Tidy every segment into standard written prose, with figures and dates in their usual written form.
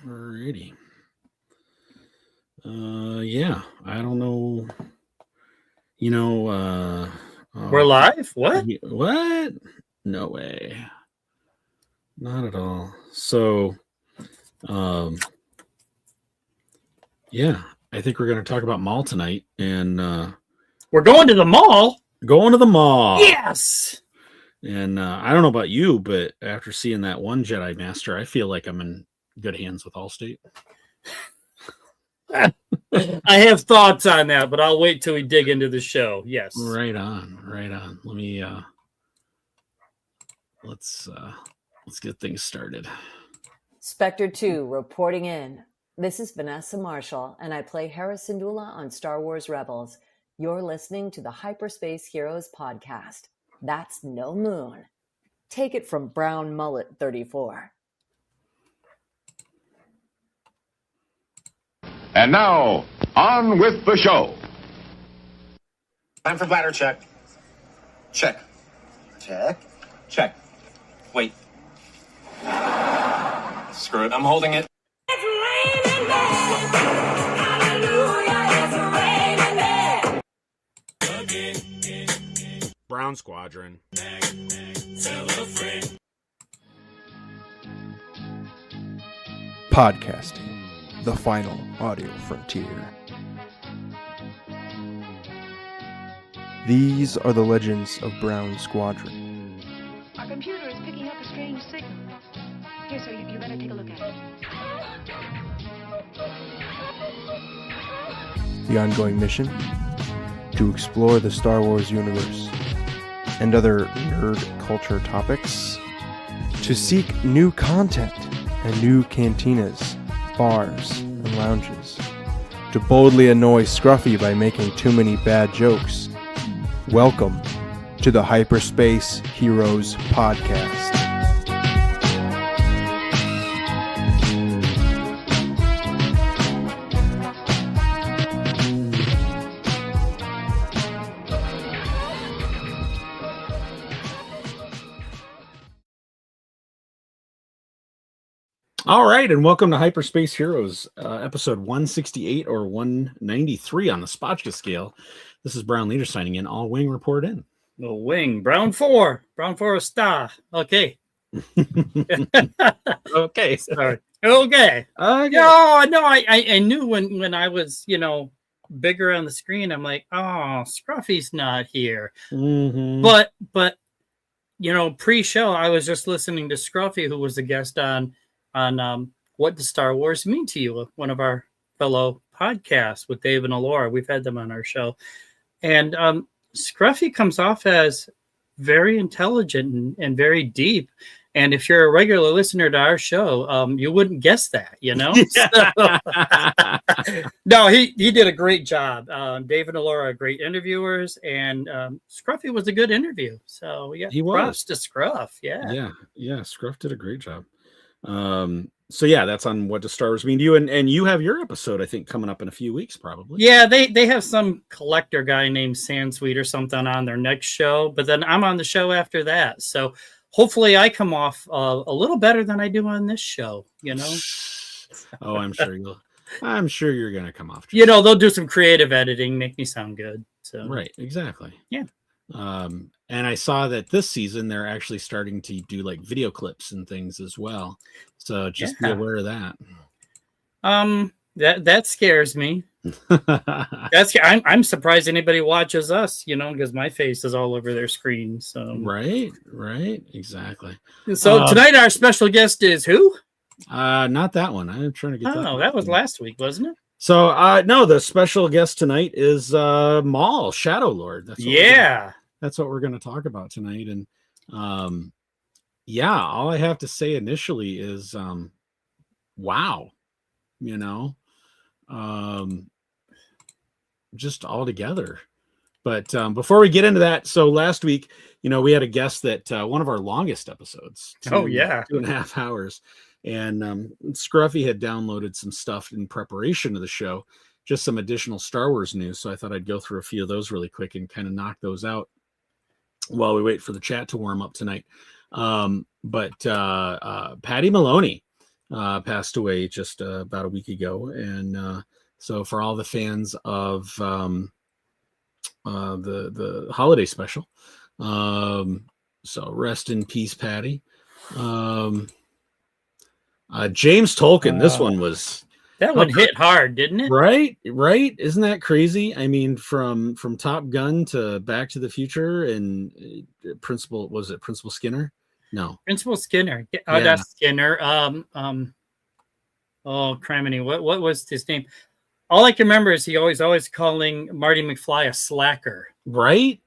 Alrighty. Yeah, I don't know. We're live? What? What? No way. Not at all. So, yeah, I think we're going to talk about Maul tonight, and we're going to the mall. Going to the mall. Yes. And I don't know about you, but after seeing that one Jedi Master, I feel like I'm in good hands with Allstate. I have thoughts on that, but I'll wait till we dig into the show. Yes. Right on. Let me let's get things started. Spectre 2 reporting in. This is Vanessa Marshall, and I play Hera Syndulla on Star Wars Rebels. You're listening to the Hyperspace Heroes podcast. That's no moon. Take it from Brown Mullet 34. And now, on with the show. Time for bladder check. Check. Check. Check. Wait. Screw it, I'm holding it. It's raining men. Hallelujah, it's raining men. Brown Squadron. Podcasting, the final audio frontier. These are the legends of Brown Squadron. Our computer is picking up a strange signal. Here, sir, you better take a look at it. The ongoing mission? To explore the Star Wars universe and other nerd culture topics. To seek new content and new cantinas, bars, and lounges. To boldly annoy Scruffy by making too many bad jokes. Welcome to the Hyperspace Heroes podcast. All right, and welcome to Hyperspace Heroes, episode 168 or 193 on the Spotchka scale. This is Brown Leader signing in. All wing report in. The wing. Brown 4. Brown 4 a star. Okay. Okay. Sorry. Okay. No, I knew when I was, bigger on the screen, I'm like, oh, Scruffy's not here. Mm-hmm. But pre-show, I was just listening to Scruffy, who was a guest on What Does Star Wars Mean to You, one of our fellow podcasts with Dave and Alora. We've had them on our show. And Scruffy comes off as very intelligent and very deep. And if you're a regular listener to our show, you wouldn't guess that, So, no, he did a great job. Dave and Alora are great interviewers, and Scruffy was a good interview. So, yeah, he was. Props to Scruff. Yeah. Yeah. Scruff did a great job. So yeah, that's on What Does Star Wars Mean to You, and you have your episode, I think, coming up in a few weeks, probably. Yeah, they have some collector guy named Sansweet or something on their next show, but then I'm on the show after that. So hopefully I come off a little better than I do on this show, Oh, I'm sure you're gonna come off. They'll do some creative editing, make me sound good. So right, exactly. Yeah. And I saw that this season they're actually starting to do like video clips and things as well. So just be aware of that. That scares me. I'm surprised anybody watches us, because my face is all over their screen. So right, exactly. So tonight our special guest is who? Not that one. I'm trying to get that. Oh, that was last week, wasn't it? So no, the special guest tonight is Maul, Shadow Lord. That's what we're going to talk about tonight. And all I have to say initially is wow, just all together. But before we get into that, so last week, we had a guest that one of our longest episodes. 2.5 hours. And Scruffy had downloaded some stuff in preparation of the show, just some additional Star Wars news. So I thought I'd go through a few of those really quick and kind of knock those out while we wait for the chat to warm up tonight. But Patty Maloney passed away just about a week ago, and so for all the fans of the holiday special, so rest in peace, Patty. James Tolkien. This one was that one hit hard, didn't it? Right. Isn't that crazy? I mean, from Top Gun to Back to the Future and Principal Skinner? No, Principal Skinner. Oh, that's Skinner. Oh, criminy. What was his name? All I can remember is he always calling Marty McFly a slacker. Right.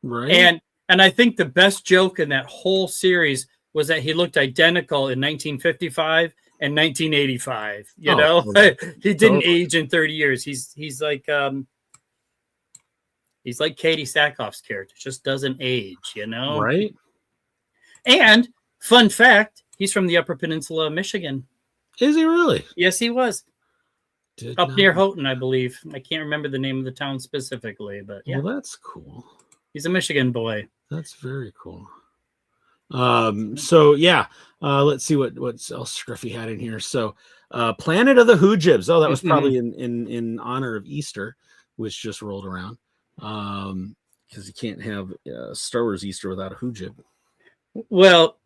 And I think the best joke in that whole series was that he looked identical in 1955 and 1985. You know, he didn't age in 30 years. He's like Katie Sackhoff's character, just doesn't age. You know, right? And fun fact, he's from the Upper Peninsula of Michigan. Is he really? Yes, he was. Up near Houghton, I believe. I can't remember the name of the town specifically, but yeah. Well, that's cool. He's a Michigan boy. That's very cool. So yeah, let's see what else Scruffy had in here. So Planet of the Hoojibs. Oh, that was probably in honor of Easter, which just rolled around. Because you can't have Star Wars Easter without a Hoojib. Well,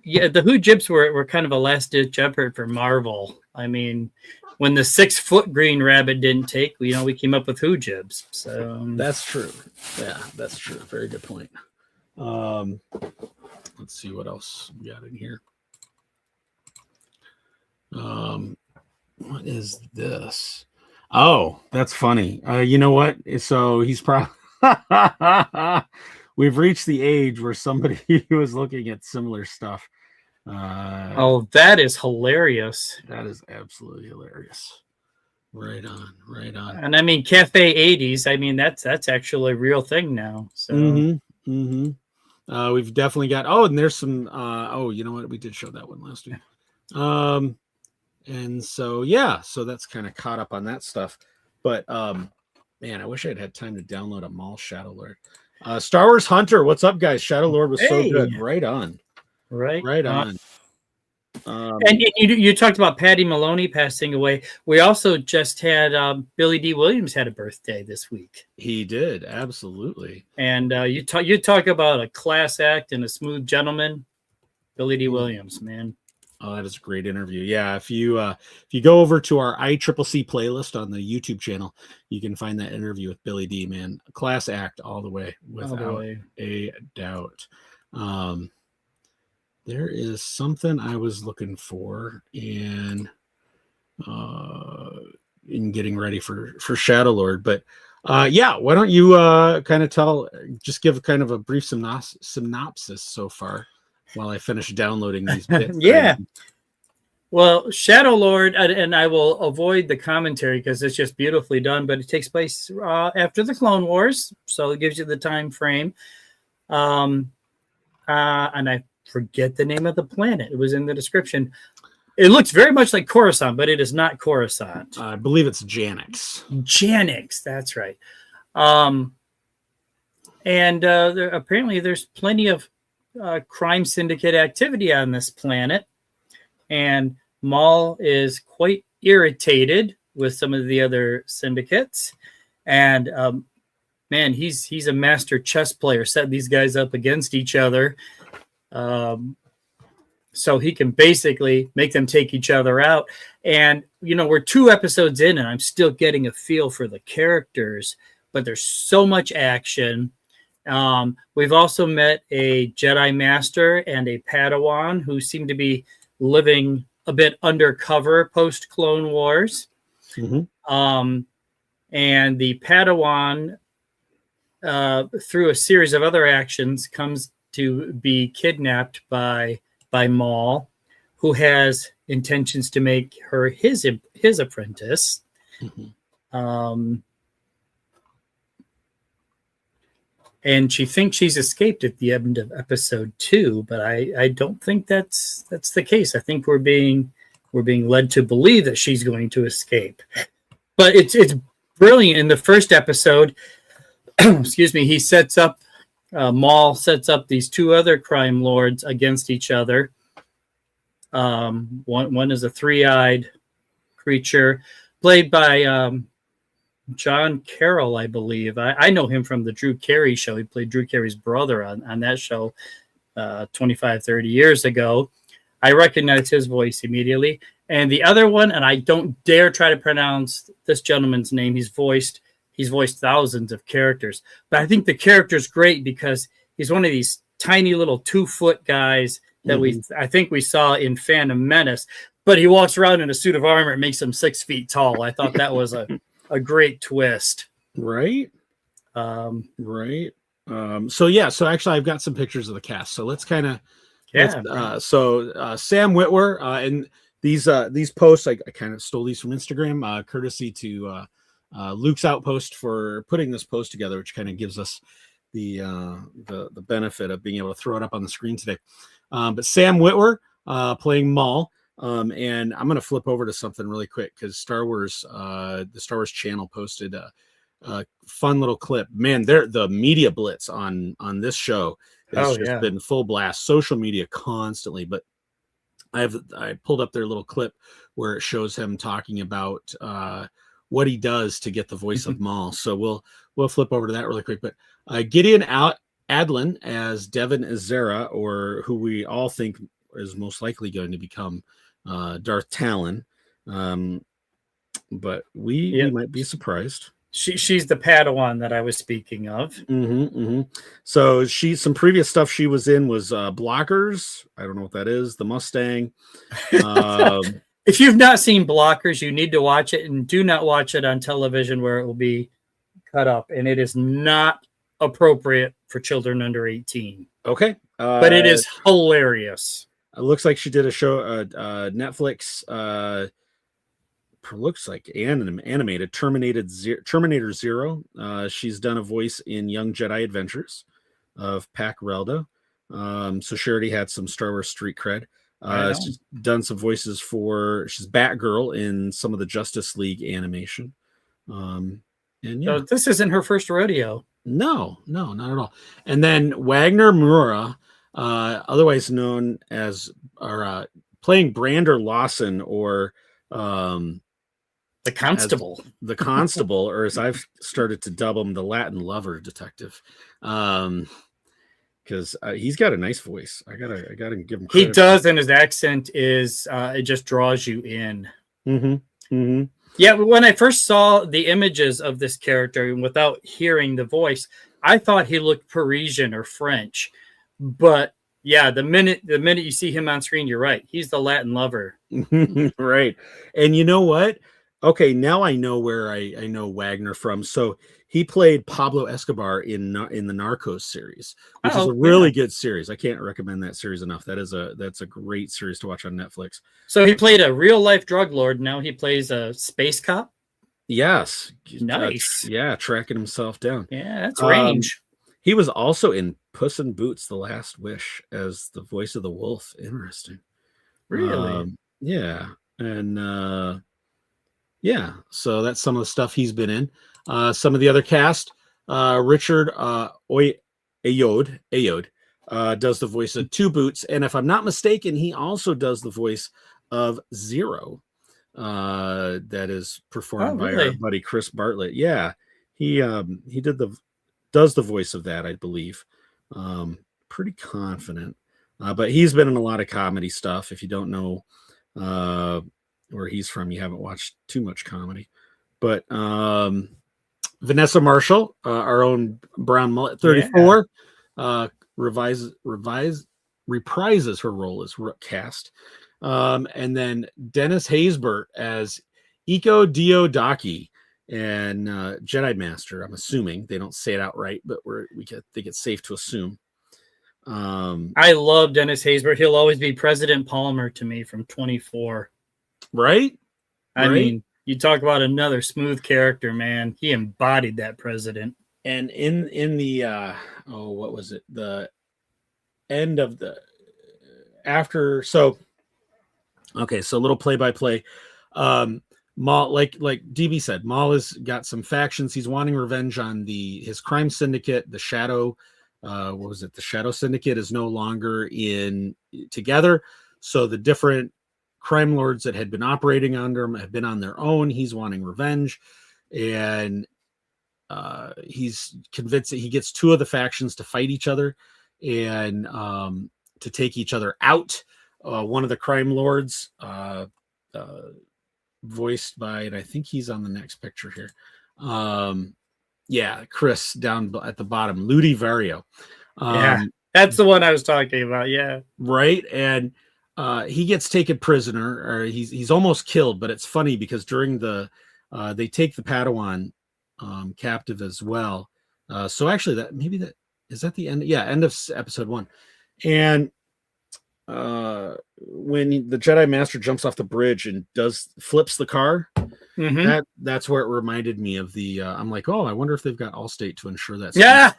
yeah, the Hoojibs were kind of a last-ditch effort for Marvel. I mean, when the 6-foot green rabbit didn't take, we came up with Hoojibs. So that's true. Yeah, that's true. Very good point. Let's see what else we got in here. What is this? Oh, that's funny. You know what? So he's probably we've reached the age where somebody was looking at similar stuff. That is hilarious. That is absolutely hilarious. Right on. And I mean, Cafe 80s. I mean, that's actually a real thing now. So. We've definitely got. Oh, and there's some. You know what? We did show that one last week. And so yeah, so that's kind of caught up on that stuff. But man, I wish I'd had time to download a Maul Shadow Lord. Star Wars Hunter, what's up, guys? Shadow Lord was so good. Right on. Right on. And you talked about Patty Maloney passing away. We also just had Billy D. Williams had a birthday this week. He did, absolutely. And you talk about a class act and a smooth gentleman. Billy D. Williams, man. Oh, that is a great interview. Yeah, if you go over to our ICCC playlist on the YouTube channel, you can find that interview with Billy D. Man, a class act all the way, without a doubt. There is something I was looking for in getting ready for Shadow Lord, but yeah, why don't you kind of just give kind of a brief synopsis so far while I finish downloading these bits. Yeah. Well, Shadow Lord, and I will avoid the commentary because it's just beautifully done, but it takes place after the Clone Wars, so it gives you the time frame. And I forget the name of the planet. It was in the description. It looks very much like Coruscant, but it is not Coruscant. I believe it's Janix. Janix, that's right. And apparently there's plenty of crime syndicate activity on this planet. And Maul is quite irritated with some of the other syndicates. And man, he's a master chess player, set these guys up against each other. So he can basically make them take each other out. And, we're 2 episodes in and I'm still getting a feel for the characters, but there's so much action. We've also met a Jedi Master and a Padawan who seem to be living a bit undercover post Clone Wars. And the Padawan, through a series of other actions, comes to be kidnapped by Maul, who has intentions to make her his apprentice. And she thinks she's escaped at the end of episode 2, but I don't think that's the case. I think we're being led to believe that she's going to escape. But it's brilliant. In the first episode, excuse me, he sets up Maul sets up these 2 other crime lords against each other. One is a three-eyed creature played by John Carroll, I believe. I know him from the Drew Carey show. He played Drew Carey's brother on that show 25, 30 years ago. I recognized his voice immediately. And the other one, and I don't dare try to pronounce this gentleman's name. He's voiced thousands of characters, but I think the character's great because he's one of these tiny little 2-foot guys that I think we saw in Phantom Menace, but he walks around in a suit of armor and makes him 6 feet tall. I thought that was a great twist. Right. Right. So actually I've got some pictures of the cast. So let's kind of, Sam Witwer, and these posts, I kind of stole these from Instagram, courtesy to Luke's Outpost for putting this post together, which kind of gives us the benefit of being able to throw it up on the screen today. But Sam Witwer playing Maul, and I'm going to flip over to something really quick because the Star Wars channel posted a fun little clip. Man, the media blitz on this show has been full blast, social media constantly. But I pulled up their little clip where it shows him talking about what he does to get the voice of Maul. So we'll flip over to that really quick. But Gideon Adlin as Devin Azera, or who we all think is most likely going to become Darth Talon. But we might be surprised. She's the Padawan that I was speaking of. So some previous stuff she was in was Blockers. I don't know what that is. The Mustang. If you've not seen Blockers, you need to watch it, and do not watch it on television where it will be cut up, and it is not appropriate for children under 18. Okay. But it is hilarious. It looks like she did a show, Netflix, looks like animated Terminator Zero. She's done a voice in Young Jedi Adventures of Pac Relda. So she already had some Star Wars street cred. She's done some voices she's Batgirl in some of the Justice League animation. So this isn't her first rodeo. No, not at all. And then Wagner Mura, otherwise known as, playing Brander Lawson, or the Constable. The Constable, or as I've started to dub him, the Latin Lover Detective. Because he's got a nice voice. I gotta give him credit. He does, and his accent is it just draws you in. Yeah, when I first saw the images of this character and without hearing the voice, I thought he looked Parisian or French. But yeah, the minute you see him on screen, you're right. He's the Latin Lover. Right. And you know what? Okay, now I know where I know Wagner from. So he played Pablo Escobar in the Narcos series, which is a really good series. I can't recommend that series enough. That's a great series to watch on Netflix. So he played a real life drug lord. Now he plays a space cop. Yes. Nice. Tracking himself down. Yeah, that's range. He was also in Puss in Boots: The Last Wish as the voice of the wolf. Interesting. Really? Yeah. And so that's some of the stuff he's been in. Some of the other cast, Richard Ayoade does the voice of Two Boots, and if I'm not mistaken, he also does the voice of Zero. That is performed by our buddy Chris Bartlett. Yeah, he does the voice of that, I believe. Pretty confident, but he's been in a lot of comedy stuff. If you don't know where he's from, you haven't watched too much comedy. But Vanessa Marshall, our own Brown Mullet 34, reprises her role as Rook Cast. And then Dennis Haysbert as Iko Diodaki and Jedi Master. I'm assuming they don't say it outright, but think it's safe to assume. I love Dennis Haysbert. He'll always be President Palmer to me from 24. Right? I mean, you talk about another smooth character, man. He embodied that president. And in the what was it? The end of the after. So okay, so a little play-by-play. Maul, like DB said, Maul has got some factions. He's wanting revenge on his crime syndicate. The Shadow, what was it? The Shadow Syndicate is no longer together. So the different crime lords that had been operating under him have been on their own. He's wanting revenge, and he's convinced that he gets two of the factions to fight each other and to take each other out. One of the crime lords, voiced by, and I think he's on the next picture here. Chris down at the bottom, Ludi Vario. That's the one I was talking about. Yeah. Right. And he gets taken prisoner, or he's almost killed, but it's funny because during they take the Padawan captive as well. So actually that is that the end? Yeah. End of episode 1. And when the Jedi Master jumps off the bridge and flips the car, that's where it reminded me of the I'm like, oh, I wonder if they've got Allstate to ensure that. Yeah.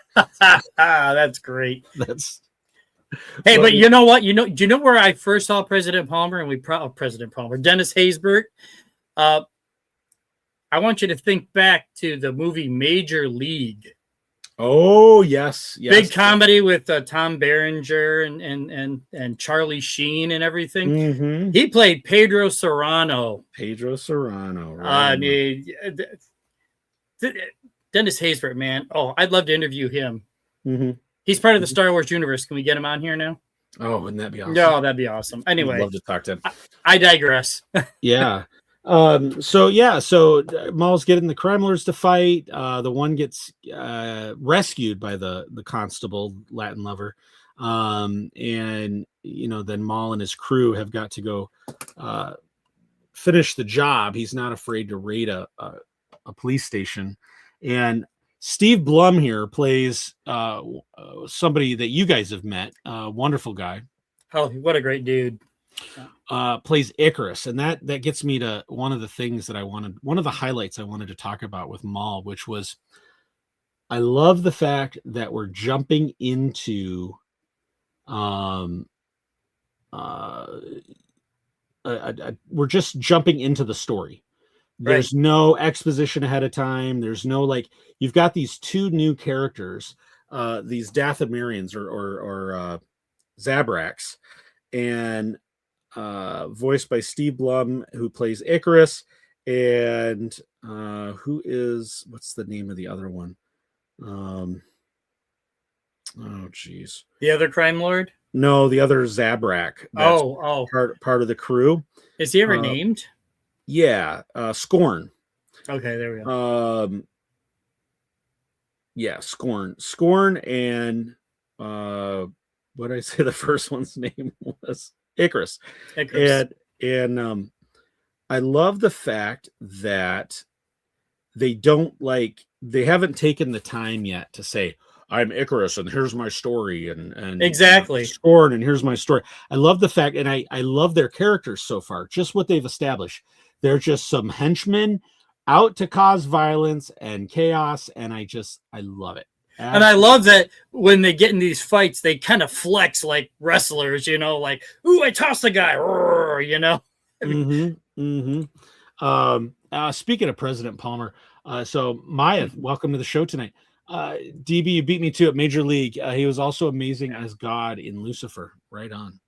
That's great. Hey, Well, but you know what? Do you know where I first saw President Palmer? And Dennis Haysbert. I want you to think back to the movie Major League. Oh, yes. Big comedy with Tom Berenger and Charlie Sheen and everything. Mm-hmm. He played Pedro Serrano. Right. Dennis Haysbert, man. Oh, I'd love to interview him. Mm-hmm. He's part of the Star Wars universe. Can we get him on here now? Oh, wouldn't that be awesome? No, that'd be awesome. Anyway, I'd love to talk to him. I digress. Yeah. So Maul's getting the crime lords to fight. The one gets rescued by the constable, Latin lover. And then Maul and his crew have got to go finish the job. He's not afraid to raid a police station. And Steve Blum here plays somebody that you guys have met, wonderful guy. Oh, what a great dude. Plays Icarus, and that gets me to one of the things that one of the highlights I wanted to talk about with Maul, which was I love the fact that we're jumping into we're just jumping into the story. There's no exposition ahead of time. There's no you've got these two new characters, these Dathomirians or Zabraks, and voiced by Steve Blum, who plays Icarus, and what's the name of the other one? Oh geez. The other crime lord? No, the other Zabrak. Part of the crew. Is he ever named? Yeah, Scorn. Okay, there we go. Scorn, and what did I say the first one's name was? Icarus. And I love the fact that they haven't taken the time yet to say, I'm Icarus and here's my story, and exactly Scorn and here's my story. I love the fact, and I love their characters so far, just what they've established. They're just some henchmen out to cause violence and chaos, and I love it. Absolutely. And I love that when they get in these fights, they kind of flex like wrestlers, like, ooh, I tossed the guy, Speaking of President Palmer, so Maya, welcome to the show tonight. DB, you beat me to it. Major League. He was also amazing as God in Lucifer. Right on.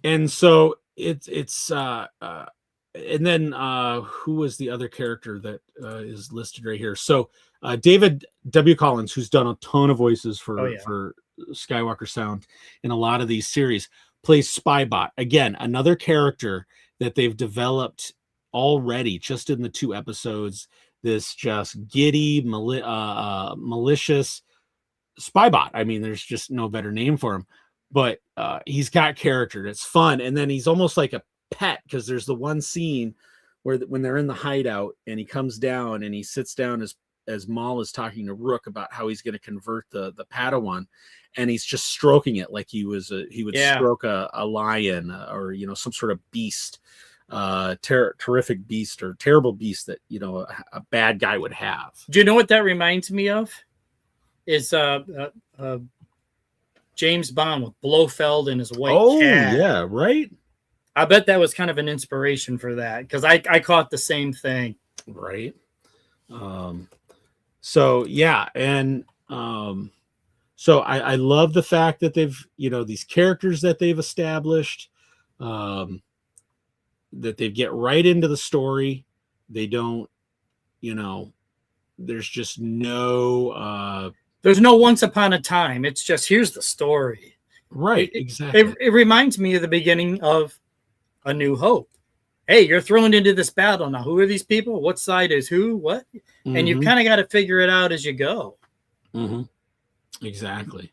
And so it's and then who was the other character that is listed right here? So David W. Collins, who's done a ton of voices for Skywalker Sound in a lot of these series, plays Spybot. Again, another character that they've developed already just in the 2 episodes. This just giddy, malicious Spybot. I mean, there's just no better name for him. But he's got character. It's fun. And then he's almost like a pet, because there's the one scene where when they're in the hideout and he comes down and he sits down as Maul is talking to Rook about how he's going to convert the Padawan, and he's just stroking it like he would stroke a lion or some sort of beast, terrific beast or terrible beast that a bad guy would have. Do you know what that reminds me of? Is James Bond with Blofeld and his white cat. Yeah, right. I bet that was kind of an inspiration for that, because I caught the same thing. Right. So yeah, and So I love the fact that they've, these characters that they've established, that they get right into the story. They don't, there's just no there's no once upon a time. It's just, here's the story. Right, exactly. It reminds me of the beginning of A New Hope. Hey, you're thrown into this battle now. Who are these people? What side is who? What? Mm-hmm. And you've kind of got to figure it out as you go. Mm-hmm. Exactly.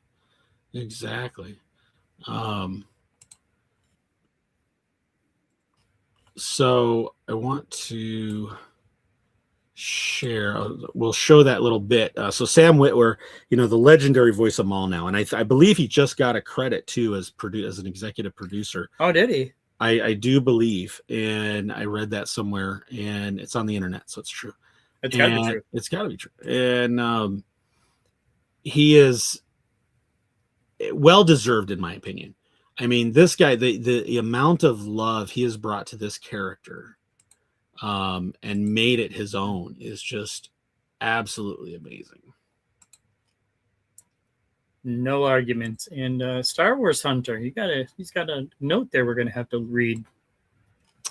So I want to share. We'll show that little bit. So Sam Witwer, the legendary voice of Maul now, and I believe he just got a credit too as an executive producer. Oh, did he? I do believe, and I read that somewhere, and it's on the internet, so it's true. It's got to be true. It's got to be true. And he is well deserved, in my opinion. I mean, this guy, the amount of love he has brought to this character, and made it his own, is just absolutely amazing. No arguments. And Star Wars Hunter, he's got a note there we're going to have to read.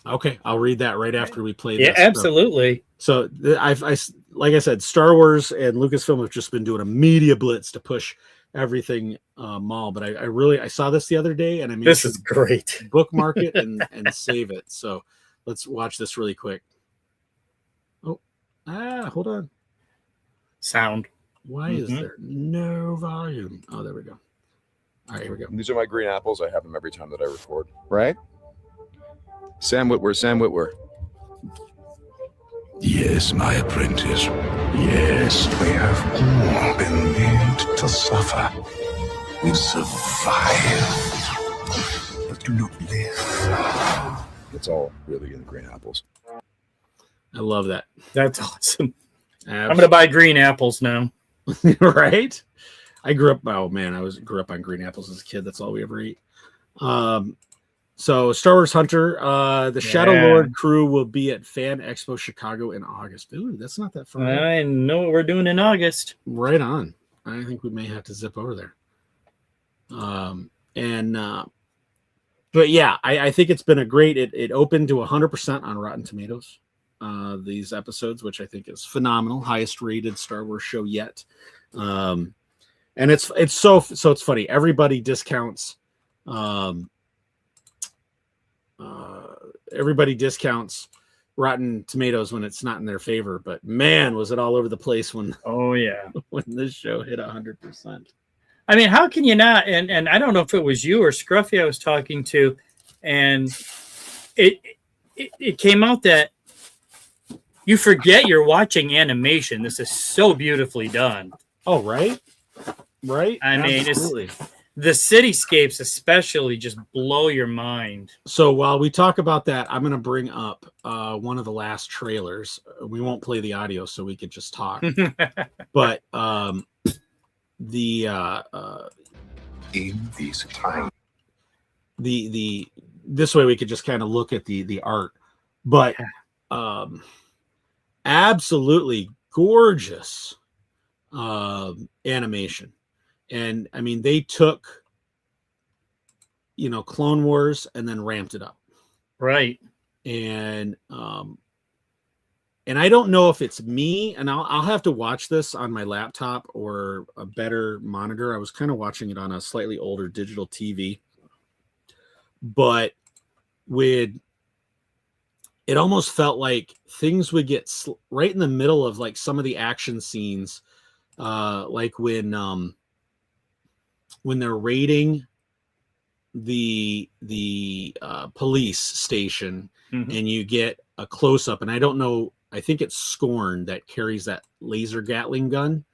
Okay, I'll read that right after we play this. Yeah, absolutely. So I like I said, Star Wars and Lucasfilm have just been doing a media blitz to push everything Maul, but I saw this the other day, and I mean, this is great. Bookmark it and save it. So let's watch this really quick. Hold on. Sound. Why is there no volume? Oh, there we go. All right, here we go. These are my green apples. I have them every time that I record. Right? Sam Witwer. Yes, my apprentice. Yes, we have all been made to suffer. We survive, but do not live. It's all really in the green apples. I love that. That's awesome. Absolutely. I'm going to buy green apples now. Right? I grew up on green apples as a kid. That's all we ever eat. So Star Wars Hunter, the Shadow Lord crew will be at Fan Expo Chicago in August. Ooh, that's not that far. I know what we're doing in August. Right on. I think we may have to zip over there. But yeah, I think it's been a great. It opened to 100% on Rotten Tomatoes. These episodes, which I think is phenomenal, highest rated Star Wars show yet. And it's so it's funny. Everybody discounts. Everybody discounts Rotten Tomatoes when it's not in their favor, but man, was it all over the place when when this show hit 100%. I mean, how can you not? And I don't know if it was you or Scruffy I was talking to, and it came out that you forget you're watching animation. This is so beautifully done. Oh, right. I mean, the cityscapes especially just blow your mind. So while we talk about that, I'm going to bring up one of the last trailers. We won't play the audio, so we could just talk. But in these times, this way we could just kind of look at the art. But absolutely gorgeous animation. And I mean, they took, Clone Wars and then ramped it up. Right. And I don't know if it's me, and I'll have to watch this on my laptop or a better monitor. I was kind of watching it on a slightly older digital TV, but it almost felt like things would get right in the middle of like some of the action scenes, like when they're raiding the police station, and you get a close up, and I don't know, I think it's Scorn that carries that laser Gatling gun,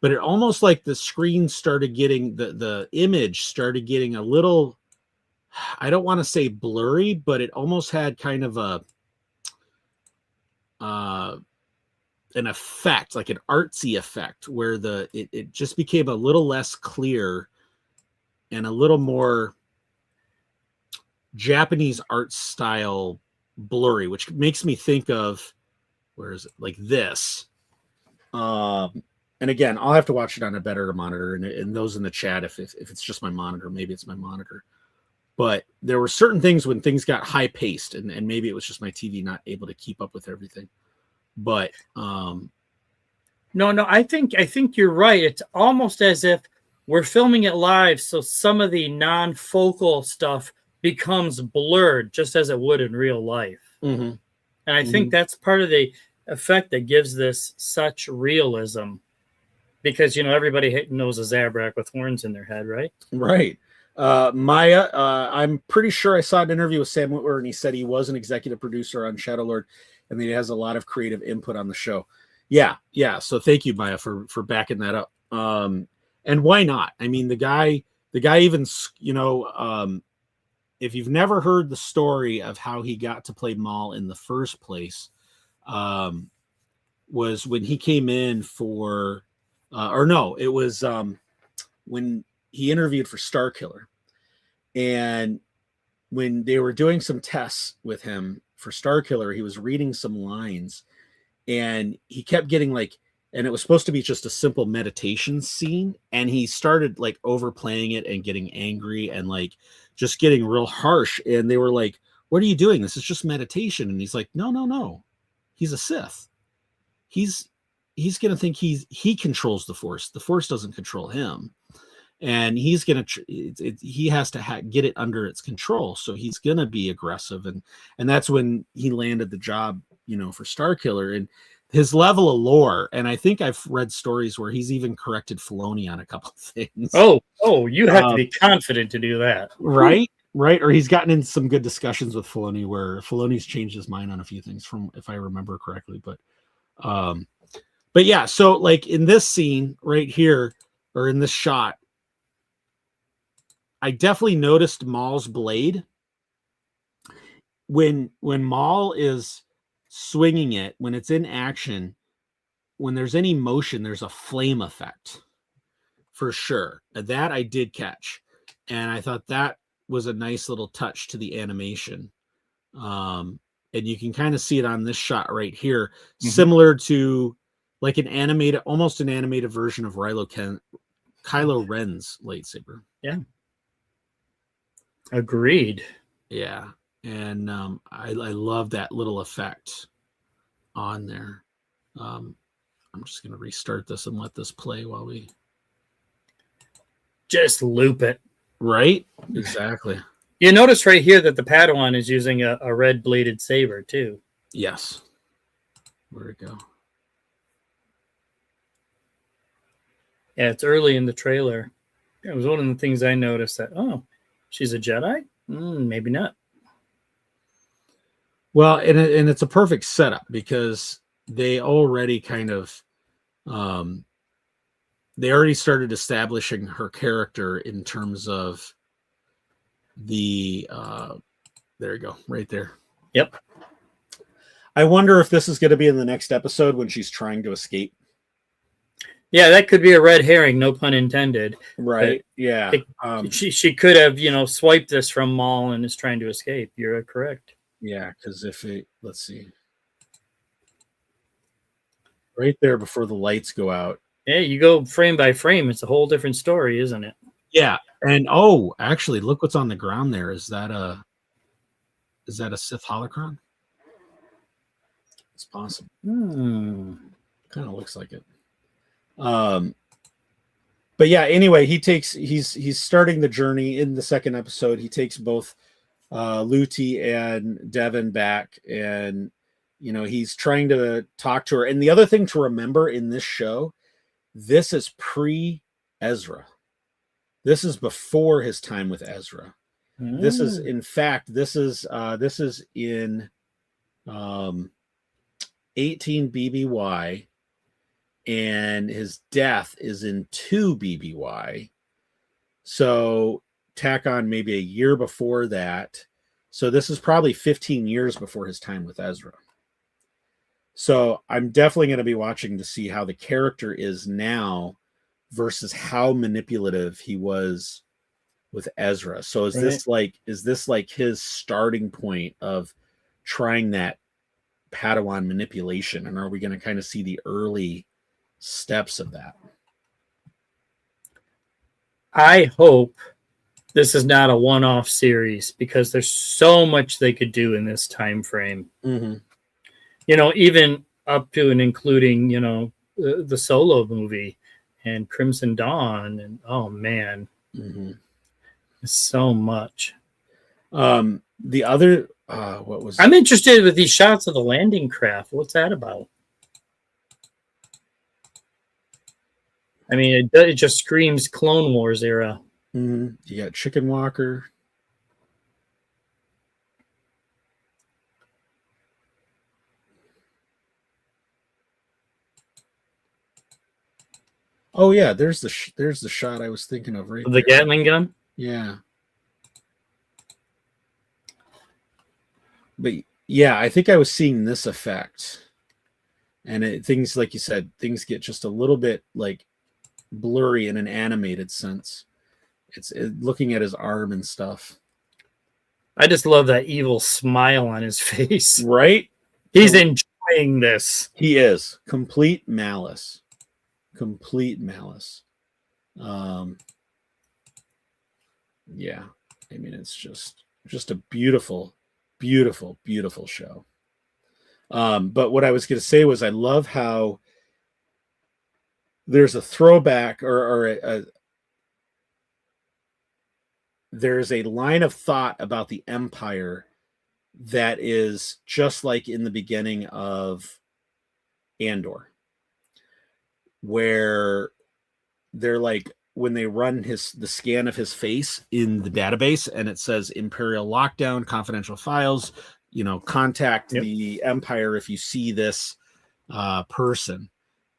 but it almost like the screen started getting the image started getting a little, I don't want to say blurry, but it almost had kind of an effect, like an artsy effect, where it just became a little less clear and a little more Japanese art style blurry, which makes me think of, where is it, like this. And And again, I'll have to watch it on a better monitor, and those in the chat, if it's just my monitor, maybe it's my monitor. But there were certain things when things got high paced, and maybe it was just my TV not able to keep up with everything. But no, I think you're right. It's almost as if we're filming it live, so some of the non-focal stuff becomes blurred, just as it would in real life. Mm-hmm. And I think that's part of the effect that gives this such realism, because everybody knows a Zabrak with horns in their head, right? Right. Maya, I'm pretty sure I saw an interview with Sam Witwer, and he said he was an executive producer on Shadowlord, and that he has a lot of creative input on the show. Yeah. So thank you, Maya, for backing that up. And why not? I mean, the guy even, if you've never heard the story of how he got to play Maul in the first place, was when he came in for, it was when he interviewed for Starkiller. And when they were doing some tests with him for Starkiller, he was reading some lines, and he kept getting and it was supposed to be just a simple meditation scene, and he started overplaying it and getting angry and just getting real harsh. And they were like, "What are you doing? This is just meditation." And he's like, No. He's a Sith. He's gonna think he controls the Force. The Force doesn't control him, and he's gonna he has to get it under its control. So he's gonna be aggressive, and that's when he landed the job, for Starkiller. And his level of lore, and I think I've read stories where he's even corrected Filoni on a couple of things. Oh, you have to be confident to do that, right? Or he's gotten in some good discussions with Filoni where Filoni's changed his mind on a few things, from if I remember correctly. But yeah, so in this scene right here, or in this shot, I definitely noticed Maul's blade. When Maul is swinging it, when it's in action, when there's any motion, there's a flame effect for sure. That I did catch, and I thought that was a nice little touch to the animation. And you can kind of see it on this shot right here, similar to almost an animated version of Kylo Ren's lightsaber. Yeah, agreed. Yeah. And I love that little effect on there. I'm just going to restart this and let this play while we just loop it. Right? Exactly. You notice right here that the Padawan is using a red bladed saber too. Yes. Where'd it go? Yeah, it's early in the trailer. It was one of the things I noticed, that, she's a Jedi? Maybe not. Well, and it's a perfect setup, because they already kind of they already started establishing her character in terms of the there you go, right there. Yep. I wonder if this is going to be in the next episode when she's trying to escape. Yeah, that could be a red herring, no pun intended. Right. Yeah. She could have, swiped this from Maul and is trying to escape. You're correct. Yeah, because let's see. Right there before the lights go out. Yeah, you go frame by frame. It's a whole different story, isn't it? Yeah. And actually, look what's on the ground there. Is that a Sith holocron? It's possible. Kind of looks like it. But yeah, anyway, he's starting the journey in the second episode. He takes both Luty and Devin back, and he's trying to talk to her. And the other thing to remember in this show, this is pre-Ezra. This is before his time with Ezra. This is, in fact, this is in 18 BBY, and his death is in 2 BBY. So tack on maybe a year before that. So this is probably 15 years before his time with Ezra. So I'm definitely going to be watching to see how the character is now versus how manipulative he was with Ezra. So is this like his starting point of trying that Padawan manipulation? And are we going to kind of see the early steps of that. I hope this is not a one-off series because there's so much they could do in this time frame. Mm-hmm. Even up to and including, the Solo movie and Crimson Dawn, and oh man, so much. The other, what was? I'm interested with these shots of the landing craft. What's that about? I mean, it just screams Clone Wars era. You got Chicken Walker. Oh yeah, there's the shot I was thinking of right The there. Gatling gun. Yeah. But yeah, I think I was seeing this effect, and things like you said, things get just a little bit like blurry in an animated sense. It's looking at his arm and stuff. I just love that evil smile on his face. Right? He's enjoying this. He is. Complete malice. Complete malice. Yeah. I mean, it's just a beautiful, beautiful, beautiful show. But what I was going to say was I love how there's a throwback or there's a line of thought about the Empire that is just like in the beginning of Andor, where they're like, when they run the scan of his face in the database and it says Imperial lockdown, confidential files, contact the Empire if you see this person.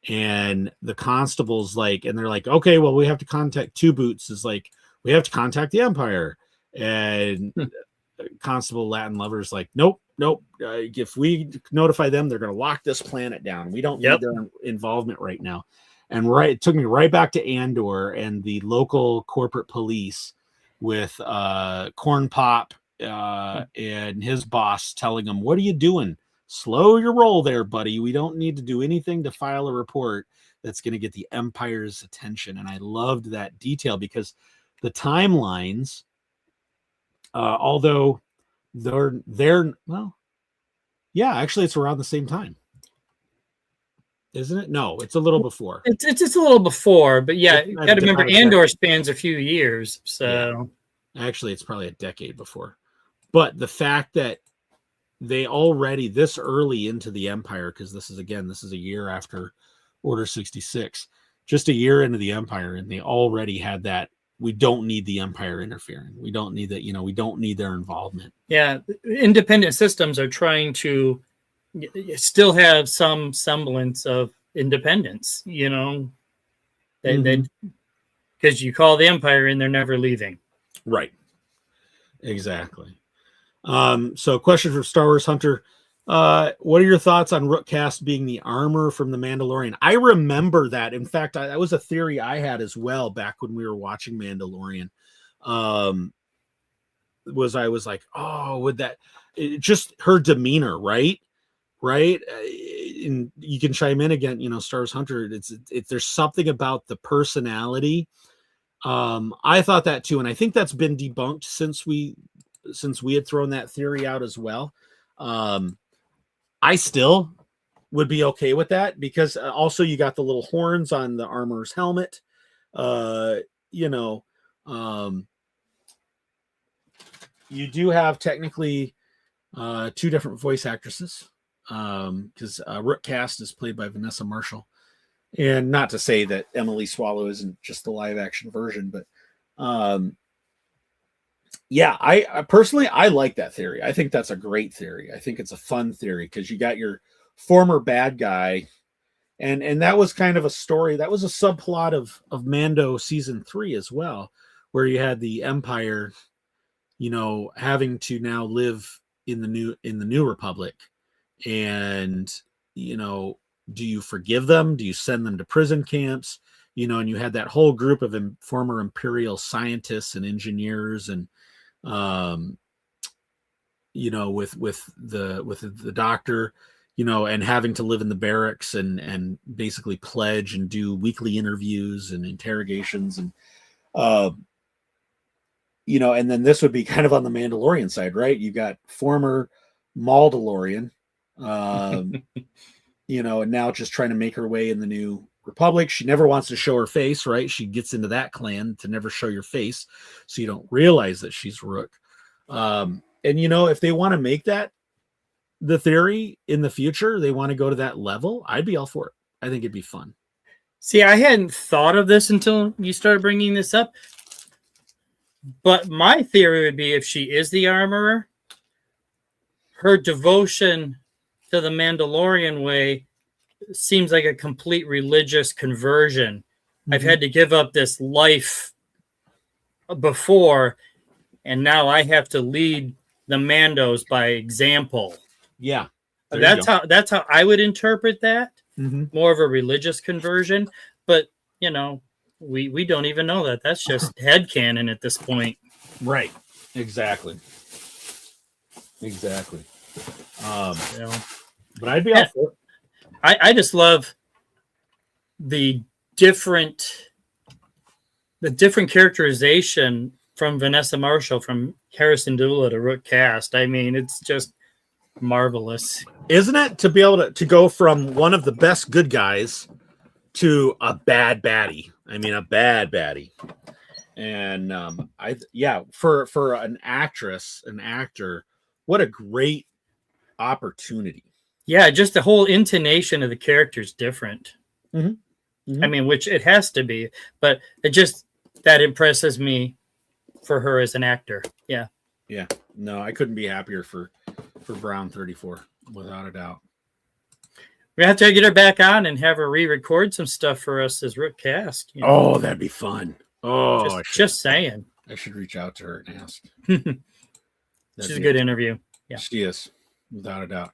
And the constable's like, and they're like, okay, well, we have to contact Two Boots is like, we have to contact the Empire. And Constable Latin Lover's like, nope. If we notify them, they're going to lock this planet down. We don't need their involvement right now. And it took me right back to Andor and the local corporate police with Corn Pop and his boss telling him, what are you doing? Slow your roll there, buddy. We don't need to do anything to file a report that's going to get the Empire's attention. And I loved that detail because the timelines, although they're well, yeah, actually it's around the same time. Isn't it? No, it's a little before. It's just a little before, but yeah, you got to remember Andor spans a few years. So actually, it's probably a decade before. But the fact that they already this early into the Empire, because this is a year after Order 66, just a year into the Empire, and they already had that. We don't need the Empire interfering. We don't need that. We don't need their involvement. Yeah, independent systems are trying to still have some semblance of independence, because you call the Empire and they're never leaving. Right. Exactly. So question for Star Wars Hunter. What are your thoughts on Rookcast being the armor from the Mandalorian? I remember that. In fact, that was a theory I had as well back when we were watching Mandalorian. I was like, oh, would that just her demeanor, right? And you can chime in again, Star Wars Hunter. There's something about the personality. I thought that too, and I think that's been debunked since we had thrown that theory out as well. I still would be okay with that because also you got the little horns on the armor's helmet. You do have technically two different voice actresses because Rookcast is played by Vanessa Marshall. And not to say that Emily Swallow isn't just the live action version, but yeah, I personally, I like that theory. I think that's a great theory. I think it's a fun theory because you got your former bad guy, and that was kind of a story. That was a subplot of Mando season 3 as well, where you had the Empire, having to now live in the new Republic, and do you forgive them? Do you send them to prison camps? And you had that whole group of former Imperial scientists and engineers, and with the doctor, and having to live in the barracks and basically pledge and do weekly interviews and interrogations and and then this would be kind of on the Mandalorian side, right? You got former Maul, and now just trying to make her way in the New Republic. She never wants to show her face, right? She gets into that clan to never show your face, so you don't realize that she's Rook. And if they want to make that the theory in the future, they want to go to that level, I'd be all for it. I think it'd be fun. See, I hadn't thought of this until you started bringing this up. But my theory would be, if she is the armorer, her devotion to the Mandalorian way seems like a complete religious conversion. Mm-hmm. I've had to give up this life before, and now I have to lead the Mandos by example. Yeah. That's how I would interpret that. Mm-hmm. More of a religious conversion. But, we don't even know that. That's just headcanon at this point. Right. Exactly. But I'd be all for it. I just love the different characterization from Vanessa Marshall, from Harrison Dula to Rook Cast. I mean, it's just marvelous. Isn't it, to be able to go from one of the best good guys to a bad baddie? I mean, a bad baddie. And for an actor, what a great opportunity. Yeah, just the whole intonation of the character is different. Mm-hmm. Mm-hmm. I mean, which it has to be, but that impresses me for her as an actor. Yeah. Yeah. No, I couldn't be happier for Brown 34, without a doubt. We have to get her back on and have her re-record some stuff for us as Rook Cast. Oh, that'd be fun. Oh, just saying. I should reach out to her and ask. She's a good interview. Yeah, she is, without a doubt.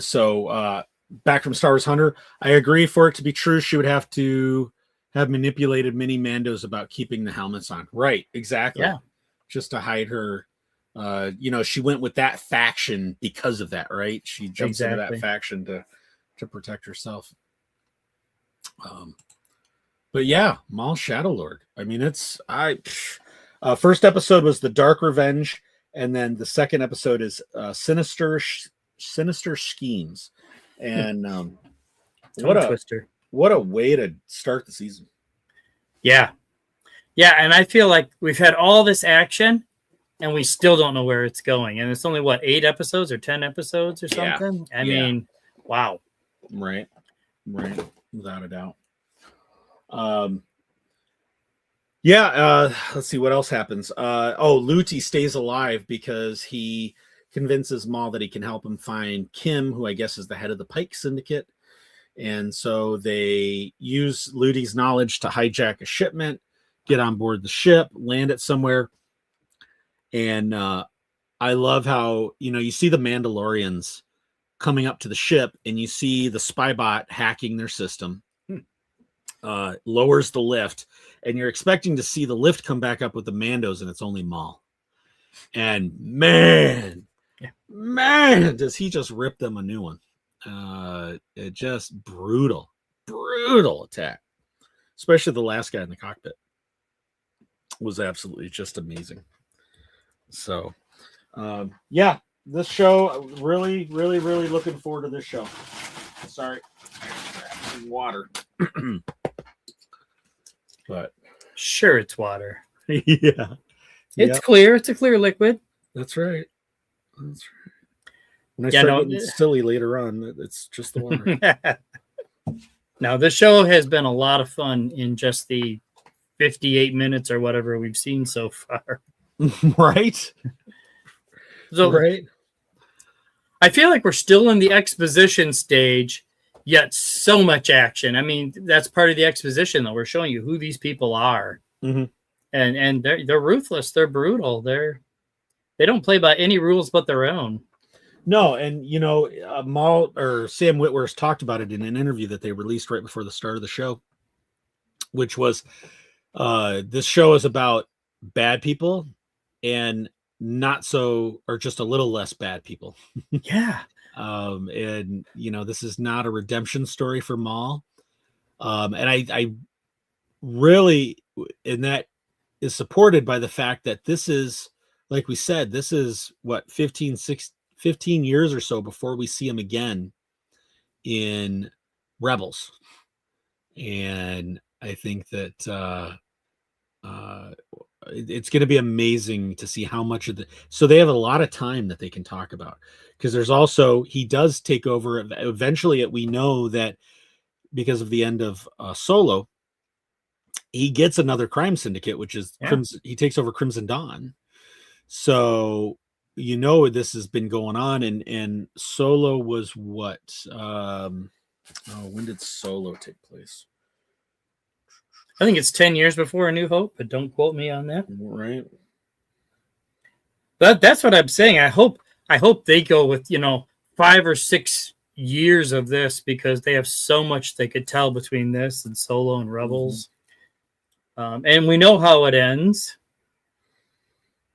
So back from Star Wars Hunter, I agree. For it to be true, she would have to have manipulated mini Mandos about keeping the helmets on. Right, exactly. Yeah, just to hide her. She went with that faction because of that, right? She jumps into that faction to protect herself. But yeah, Maul Shadow Lord. I mean, first episode was The Dark Revenge, and then the second episode is Sinister Schemes. And what a way to start the season. Yeah. Yeah, and I feel like we've had all this action and we still don't know where it's going. And it's only 8 episodes or 10 episodes or something? I mean, wow. Right. Without a doubt. Let's see what else happens. Luti stays alive because he convinces Maul that he can help him find Kim, who I guess is the head of the Pike Syndicate. And so they use Luti's knowledge to hijack a shipment, get on board the ship, land it somewhere. And I love how, you see the Mandalorians coming up to the ship, and you see the spy bot hacking their system, lowers the lift, and you're expecting to see the lift come back up with the Mandos, and it's only Maul. And man, does he just rip them a new one. It just brutal attack. Especially the last guy in the cockpit was absolutely just amazing. So, this show, really, really, really looking forward to this show. Sorry, some water. But sure, it's water. Yeah, it's clear. It's a clear liquid. That's right. When I start getting silly later on, it's just the water. Now, this show has been a lot of fun in just the 58 minutes or whatever we've seen so far. Right? Right. I feel like we're still in the exposition stage, yet so much action. I mean, that's part of the exposition, though. We're showing you who these people are. Mm-hmm. And they're ruthless. They're brutal. They don't play by any rules but their own. No, and Maul or Sam Witwer's talked about it in an interview that they released right before the start of the show, which was this show is about bad people and not so, or just a little less bad people. Yeah. And this is not a redemption story for Maul. And I really, and that is supported by the fact that this is, like we said, this is what 15 years or so before we see him again in Rebels. And I think that it's going to be amazing to see how much of so they have a lot of time that they can talk about, because there's also, he does take over eventually. We know that because of the end of Solo, he gets another crime syndicate, which is Crimson. He takes over Crimson Dawn. So this has been going on, and Solo was what? When did Solo take place? I think it's 10 years before A New Hope, but don't quote me on that. Right. That's what I'm saying. I hope they go with 5 or 6 years of this, because they have so much they could tell between this and Solo and Rebels. And we know how it ends,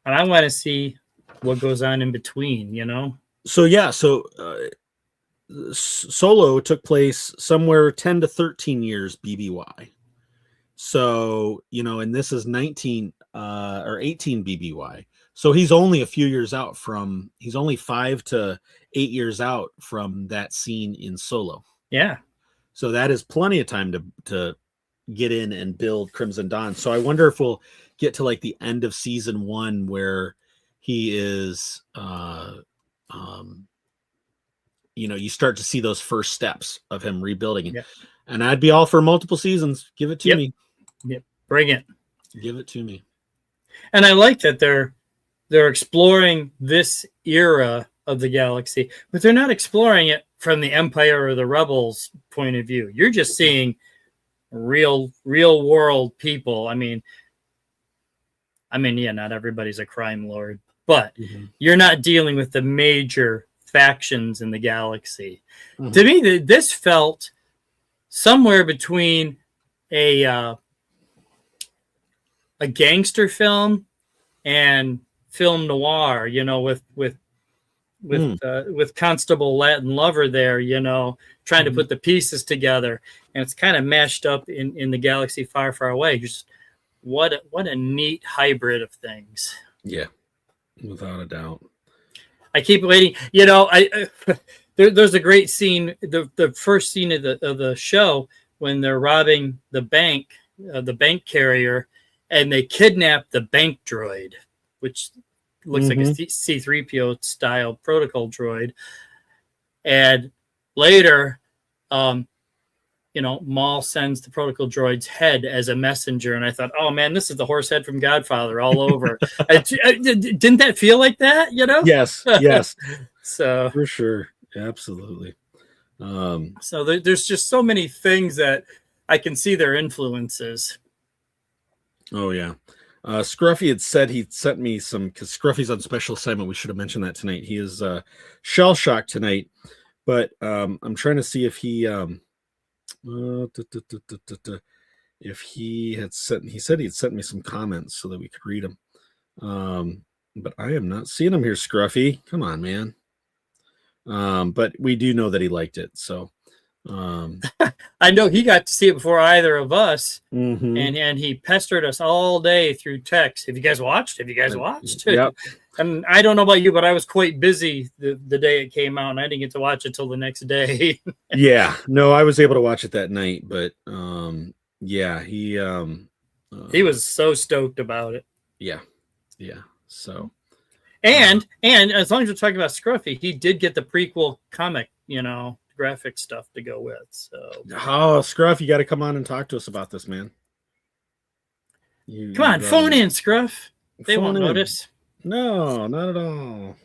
and I want to see what goes on in between. So Solo took place somewhere 10 to 13 years BBY. So, and this is 19 or 18 BBY. So he's only a few years out he's only 5 to 8 years out from that scene in Solo. Yeah. So that is plenty of time to get in and build Crimson Dawn. So I wonder if we'll get to like the end of season 1 where he is, you start to see those first steps of him rebuilding it. Yep. And I'd be all for multiple seasons. Give it to me. Yep. Bring it. Give it to me. And I like that they're exploring this era of the galaxy, but they're not exploring it from the Empire or the Rebels point of view. You're just seeing real world people. I mean, yeah, not everybody's a crime lord, but you're not dealing with the major factions in the galaxy. To me, this felt somewhere between a gangster film and film noir, with Constable Latin Lover there, trying to put the pieces together, and it's kind of mashed up in the galaxy far, far away. Just what a neat hybrid of things. Yeah, without a doubt. I keep waiting. There's a great scene, the first scene of the show, when they're robbing the bank carrier, and they kidnap the bank droid, which looks like a C-3PO style protocol droid. And later, Maul sends the protocol droid's head as a messenger. And I thought, oh man, this is the horse head from Godfather all over. Didn't that feel like that? Yes. So for sure. Absolutely. So there's just so many things that I can see their influences. Oh yeah. Scruffy had said he'd sent me some, because Scruffy's on special assignment. We should have mentioned that tonight. He is shell shocked tonight, but I'm trying to see if he if he said he'd sent me some comments so that we could read them. But I am not seeing them here, Scruffy. Come on, man. But we do know that he liked it, so I know he got to see it before either of us, and he pestered us all day through text. Have you guys watched? Yep. And I don't know about you, but I was quite busy the day it came out, and I didn't get to watch it till the next day. Yeah, no, I was able to watch it that night, but yeah, he was so stoked about it. Yeah. So, and as long as we're talking about Scruffy, he did get the prequel comic, graphic stuff to go with. So, Scruff, you got to come on and talk to us about this, man. Come on, phone in, Scruff. They won't notice. No, not at all.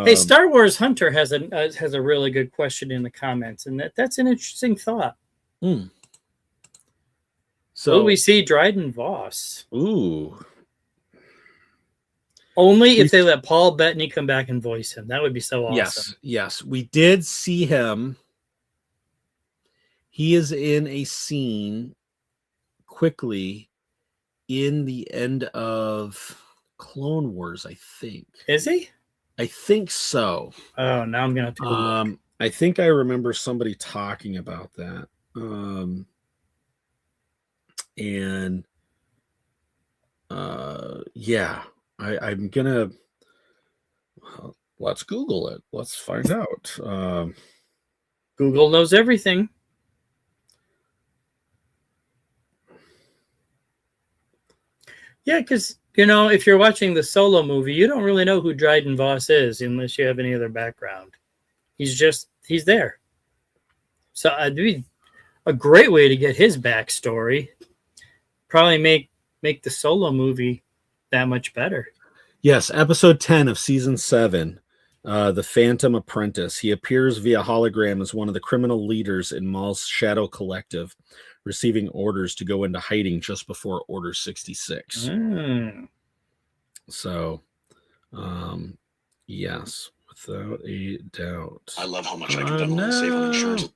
Hey, Star Wars Hunter has a really good question in the comments, and that's an interesting thought. So, will we see Dryden Voss? Ooh. Only if they let Paul Bettany come back and voice him. That would be so awesome. Yes. We did see him. He is in a scene quickly in the end of Clone Wars, I think. Is he? I think so. Oh, now I'm gonna have to go look. I think I remember somebody talking about that. And yeah, I'm gonna let's Google it. Let's find out. Google knows everything. Yeah, because if you're watching the Solo movie, you don't really know who Dryden Voss is unless you have any other background. He's there. So it'd be a great way to get his backstory. Probably make the Solo movie that much better. Yes, episode 10 of season 7, The Phantom Apprentice. He appears via hologram as one of the criminal leaders in Maul's Shadow Collective, receiving orders to go into hiding just before Order 66. So, yes, without a doubt. I love how much I can definitely save on insurance.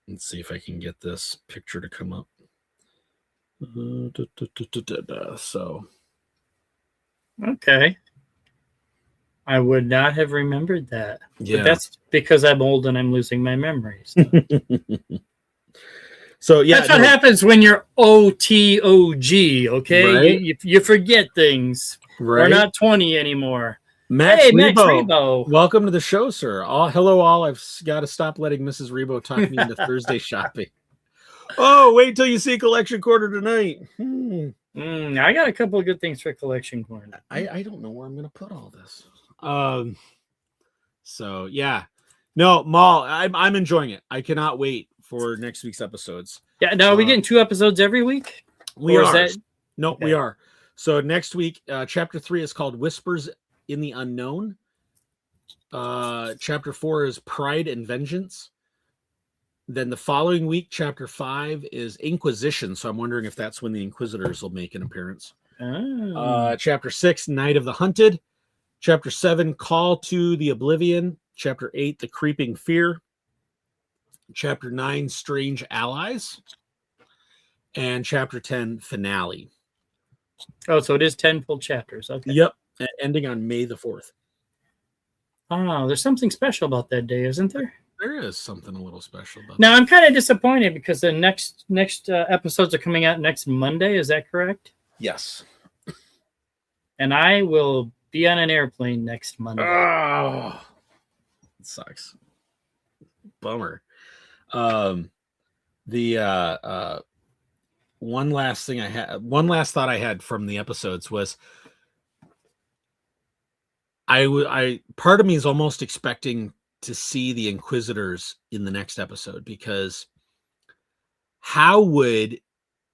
Let's see if I can get this picture to come up. So, okay. I would not have remembered that. Yeah. But that's because I'm old and I'm losing my memories. So yeah, that's what happens when you're OTOG, okay? Right? You forget things. Right. We're not 20 anymore. Max Max Rebo. Rebo. Welcome to the show, sir. Hello, all. I've got to stop letting Mrs. Rebo talk me into Thursday shopping. Oh, wait till you see Collection Corner tonight. I got a couple of good things for Collection Corner. I don't know where I'm going to put all this. So yeah, no, Maul. I'm enjoying it. I cannot wait for next week's episodes. Yeah. Now, are we getting 2 episodes every week? We are. Okay. We are. So next week, chapter 3 is called Whispers in the Unknown. Chapter 4 is Pride and Vengeance. Then the following week, chapter 5 is Inquisition. So I'm wondering if that's when the Inquisitors will make an appearance. Chapter 6, Night of the Hunted. Chapter 7, Call to the Oblivion. Chapter 8, The Creeping Fear. Chapter 9, Strange Allies. And chapter 10, Finale. Oh, so it is 10 full chapters. Okay. Yep. Ending on May the 4th. Oh, there's something special about that day, isn't there? There is something a little special about Now, I'm kind of disappointed because the next episodes are coming out next Monday. Is that correct? Yes. And I will be on an airplane next Monday. Oh, it sucks. Bummer. One last thought I had from the episodes was part of me is almost expecting to see the Inquisitors in the next episode, because how would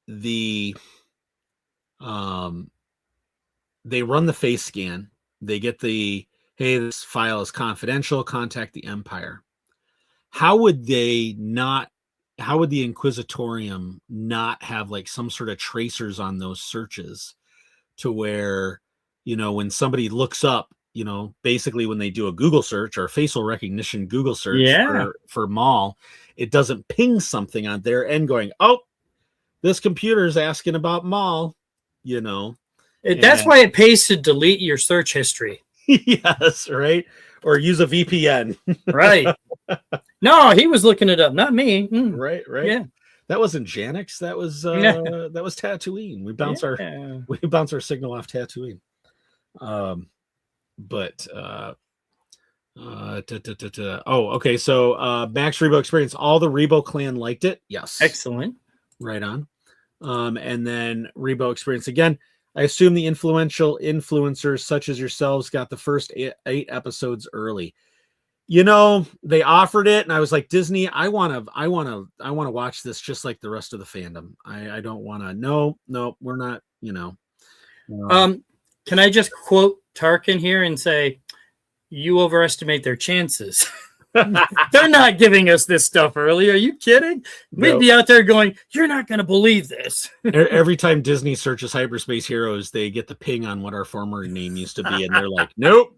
they run the face scan, they get hey, this file is confidential, contact the Empire. How would the Inquisitorium not have like some sort of tracers on those searches to where, when somebody looks up, basically when they do a Google search or facial recognition Google search for Maul, it doesn't ping something on their end going, oh, this computer is asking about Maul, That's why it pays to delete your search history. Yes, right? Or use a VPN. Right. No, he was looking it up, not me. Right. Yeah. That wasn't Janix. That was Tatooine. We bounce our signal off Tatooine. Okay. So Max Rebo Experience. All the Rebo clan liked it. Yes. Excellent. Right on. And then Rebo Experience again. I assume the influential influencers such as yourselves got the first 8 episodes early. They offered it, and I was like, Disney, I want to watch this just like the rest of the fandom. I don't want to. No, we're not. Can I just quote Tarkin here and say, you overestimate their chances. They're not giving us this stuff early. Are you kidding? We'd be out there going, you're not going to believe this. Every time Disney searches Hyperspace Heroes, they get the ping on what our former name used to be, and they're like, nope.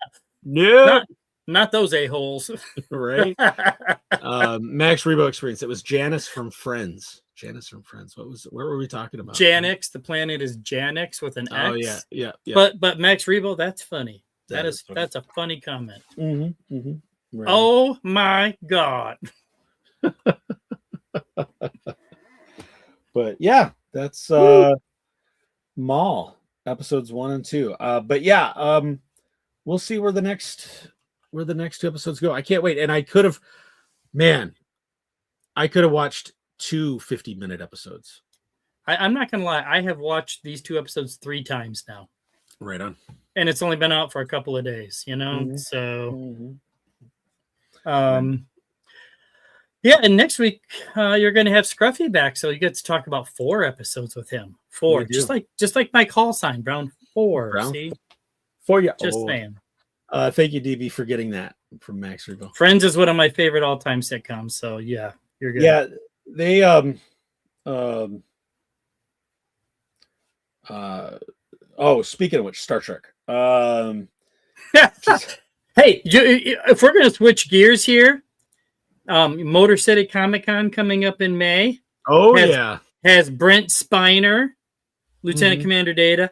Not those a-holes. Right? Max Rebo Experience. It was Janice from Friends. Janice from Friends. What were we talking about? Janix. The planet is Janix with an X. Oh yeah. But Max Rebo, that's funny. That's a funny comment. Mm-hmm. Mm-hmm. Right. Oh my God. But yeah, that's Maul episodes 1 and 2. But yeah, we'll see where the next 2 episodes go. I can't wait. And I could have watched 2 50-minute episodes. I'm not gonna lie, I have watched these 2 episodes 3 times now. Right on. And it's only been out for a couple of days, you know. Mm-hmm. So yeah, and next week you're gonna have Scruffy back, so you get to talk about 4 episodes with him. 4. Just like my call sign, Brown 4. Brown? See? 4, yeah. Just saying. Thank you, DB, for getting that from Max Rebo. Friends is one of my favorite all-time sitcoms, so yeah, you're good. Yeah, they speaking of which, Star Trek. Hey, if we're gonna switch gears here, Motor City Comic Con coming up in May. Oh has Brent Spiner, Lieutenant Commander Data,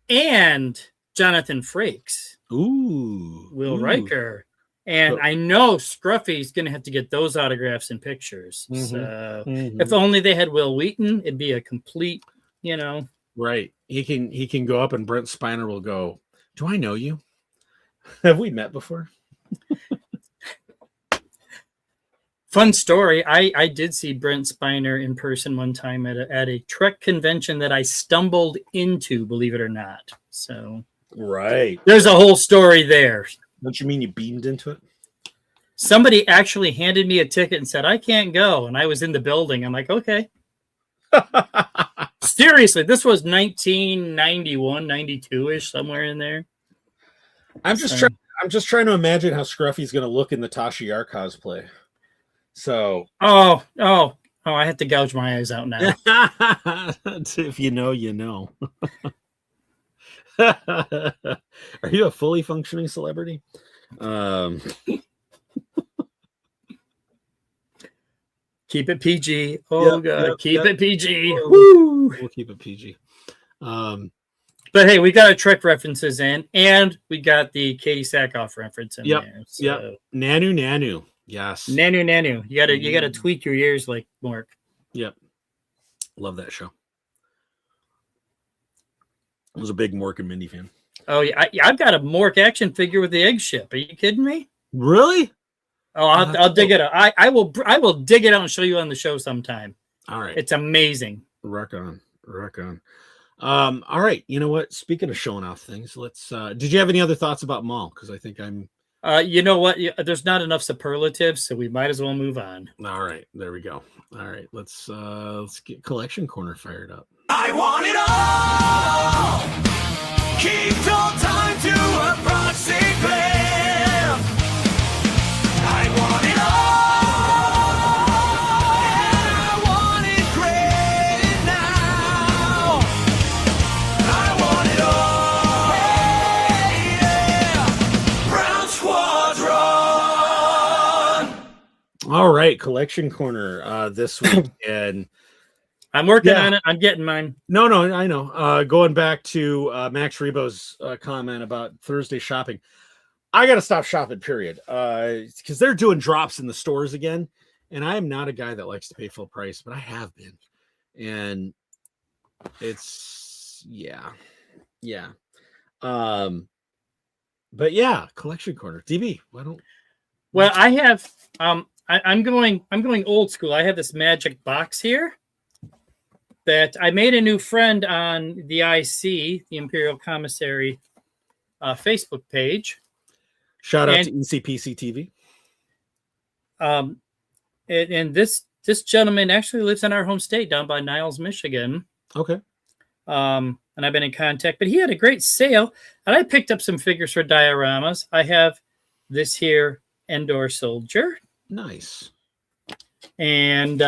and Jonathan Frakes. Will Riker. And I know Scruffy's going to have to get those autographs and pictures. So if only they had Will Wheaton, it'd be a complete, Right. He can go up and Brent Spiner will go, "Do I know you? Have we met before?" Fun story. I did see Brent Spiner in person one time at a Trek convention that I stumbled into, believe it or not. So right. There's a whole story there. Don't you mean you beamed into it? Somebody actually handed me a ticket and said, "I can't go." And I was in the building. I'm like, okay. Seriously, this was 1991, 92-ish, somewhere in there. I'm just trying to imagine how Scruffy's going to look in the Tasha Yar cosplay. So, I have to gouge my eyes out now. If you know, you know. Are you a fully functioning celebrity? Keep it PG. Oh, God. Keep it PG. Woo! We'll keep it PG. But hey, we got our Trek references in, and we got the Katie Sackhoff reference in there. So. Nanu. Yes. Nanu. You gotta tweak your ears like Mork. Yep. Love that show. I was a big Mork and Mindy fan. Oh yeah, I've got a Mork action figure with the egg ship. Are you kidding me? Really? Oh, I'll dig it out. I will dig it out and show you on the show sometime. All right. It's amazing. Rock on. All right. You know what? Speaking of showing off things, let's. Did you have any other thoughts about Maul? Because I think I'm. You know what? There's not enough superlatives, so we might as well move on. All right. There we go. All right. Let's get Collection Corner fired up. I want it all. Keep your time to approximate. I want it all. And I want it great now. I want it all. Yeah. Brown Squadron. All right. Collection Corner this week. And I'm working on it. I'm getting mine. No, I know. Going back to Max Rebo's comment about Thursday shopping, I got to stop shopping, period. Because they're doing drops in the stores again. And I am not a guy that likes to pay full price, but I have been. And it's, yeah. But yeah, Collection Corner. DB, why don't... Well, I have, I'm going old school. I have this magic box here that I made a new friend on the IC, the Imperial Commissary Facebook page. Shout out to ECPC TV. And this gentleman actually lives in our home state down by Niles, Michigan. Okay. And I've been in contact, but he had a great sale, and I picked up some figures for dioramas. I have this here Endor Soldier. Nice. And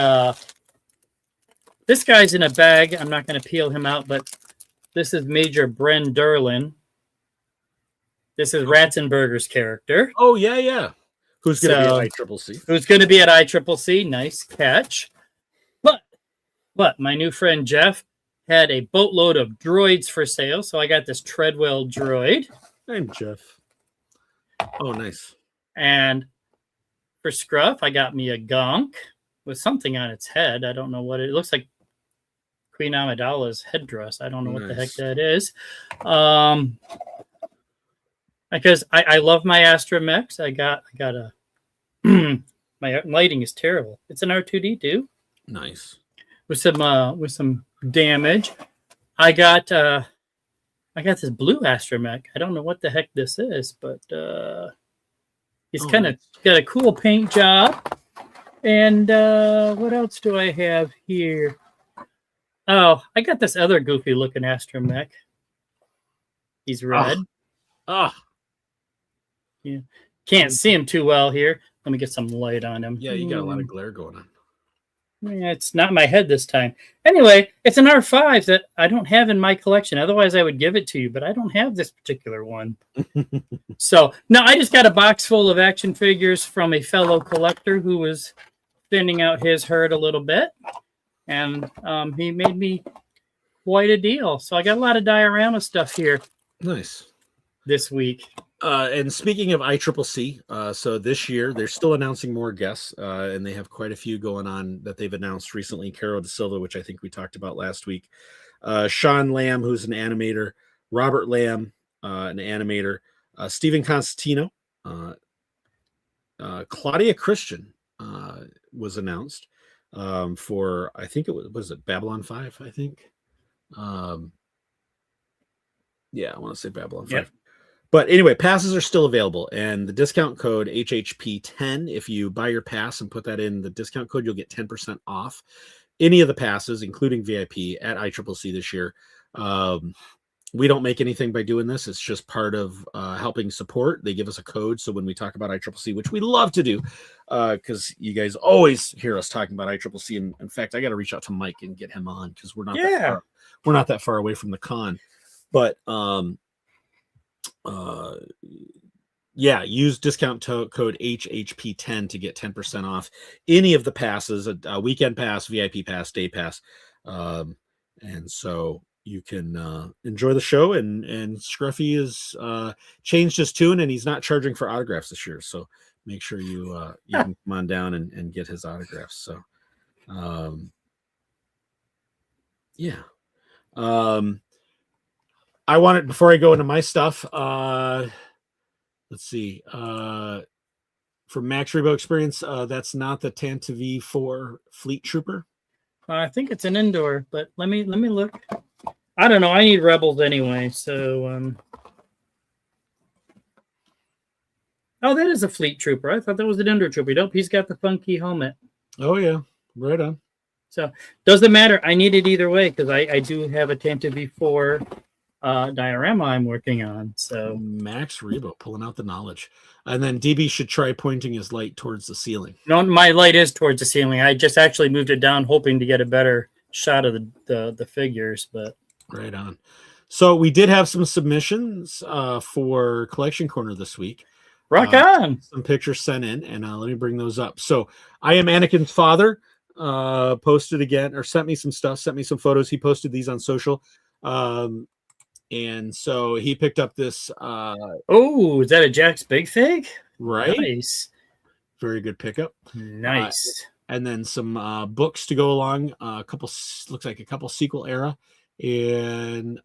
this guy's in a bag. I'm not going to peel him out, but this is Major Bren Derlin. This is Ratzenberger's character. Oh, yeah. Who's going to be at ICCC? Who's going to be at ICCC. Nice catch. But But my new friend Jeff had a boatload of droids for sale, so I got this Treadwell droid. I'm Jeff. Oh, nice. And for Scruff, I got me a gonk with something on its head. I don't know what it looks like. Queen Amidala's headdress. I don't know what the heck that is. Because I love my astromechs. I got a my lighting is terrible. It's an R2D2. Nice. With some damage. I got this blue astromech. I don't know what the heck this is, but he's kind of got a cool paint job. And what else do I have here? Oh, I got this other goofy looking astromech. He's red. Yeah. Can't see him too well here. Let me get some light on him. Yeah, you got a lot of glare going on. Yeah, it's not my head this time. Anyway, it's an R5 that I don't have in my collection. Otherwise, I would give it to you, but I don't have this particular one. So, no, I just got a box full of action figures from a fellow collector who was thinning out his herd a little bit. And he made me quite a deal. So I got a lot of diorama stuff here. Nice. This week. And speaking of ICCC, so this year they're still announcing more guests, and they have quite a few going on that they've announced recently. Caro da Silva, which I think we talked about last week. Sean Lamb, who's an animator. Robert Lamb, an animator. Stephen Constantino. Claudia Christian was announced for, I think it was it Babylon 5, I think. Yeah, I want to say Babylon 5. Yep. But anyway, passes are still available, and the discount code HHP10, if you buy your pass and put that in the discount code, you'll get 10% off any of the passes, including VIP at ICCC this year. We don't make anything by doing this. It's just part of helping support. They give us a code, so when we talk about ICCC, which we love to do, because you guys always hear us talking about ICCC. And in fact, I got to reach out to Mike and get him on because we're not that far away from the con. But use discount code HHP10 to get 10% off any of the passes, a weekend pass, VIP pass, day pass. And so you can enjoy the show, and Scruffy has changed his tune, and he's not charging for autographs this year. So make sure you can come on down and get his autographs. So I wanted, before I go into my stuff, let's see. For Max Rebo Experience, that's not the Tantive 4 Fleet Trooper. I think it's an indoor, but let me look. I don't know. I need Rebels anyway, so oh, that is a Fleet Trooper. I thought that was an indoor trooper. Nope, he's got the funky helmet. Oh yeah, right on. So doesn't matter. I need it either way because I do have a Tantive 4 diorama I'm working on. So Max Rebo pulling out the knowledge. And then DB should try pointing his light towards the ceiling. No, my light is towards the ceiling. I just actually moved it down hoping to get a better shot of the figures, but right on. So we did have some submissions for Collection Corner this week. Rock on. Some pictures sent in, and let me bring those up. So I Am Anakin's Father posted again, or sent me some stuff, sent me some photos. He posted these on social. And so he picked up this. Oh, is that a Jack's Big Fig? Right. Nice. Very good pickup. Nice. And then some books to go along. Looks like a couple sequel era and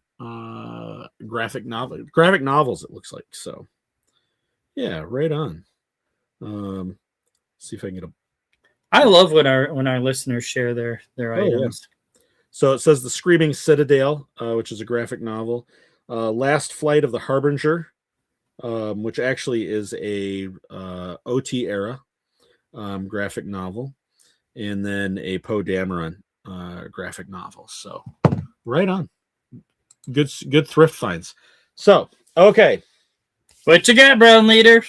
graphic novels. It looks like. So yeah, right on. See if I can get a. I love when our listeners share their items. Yeah. So it says The Screaming Citadel, which is a graphic novel. Last Flight of the Harbinger, which actually is a OT era graphic novel. And then a Poe Dameron graphic novel. So right on. Good thrift finds. So, okay. What you got, Brown Leader?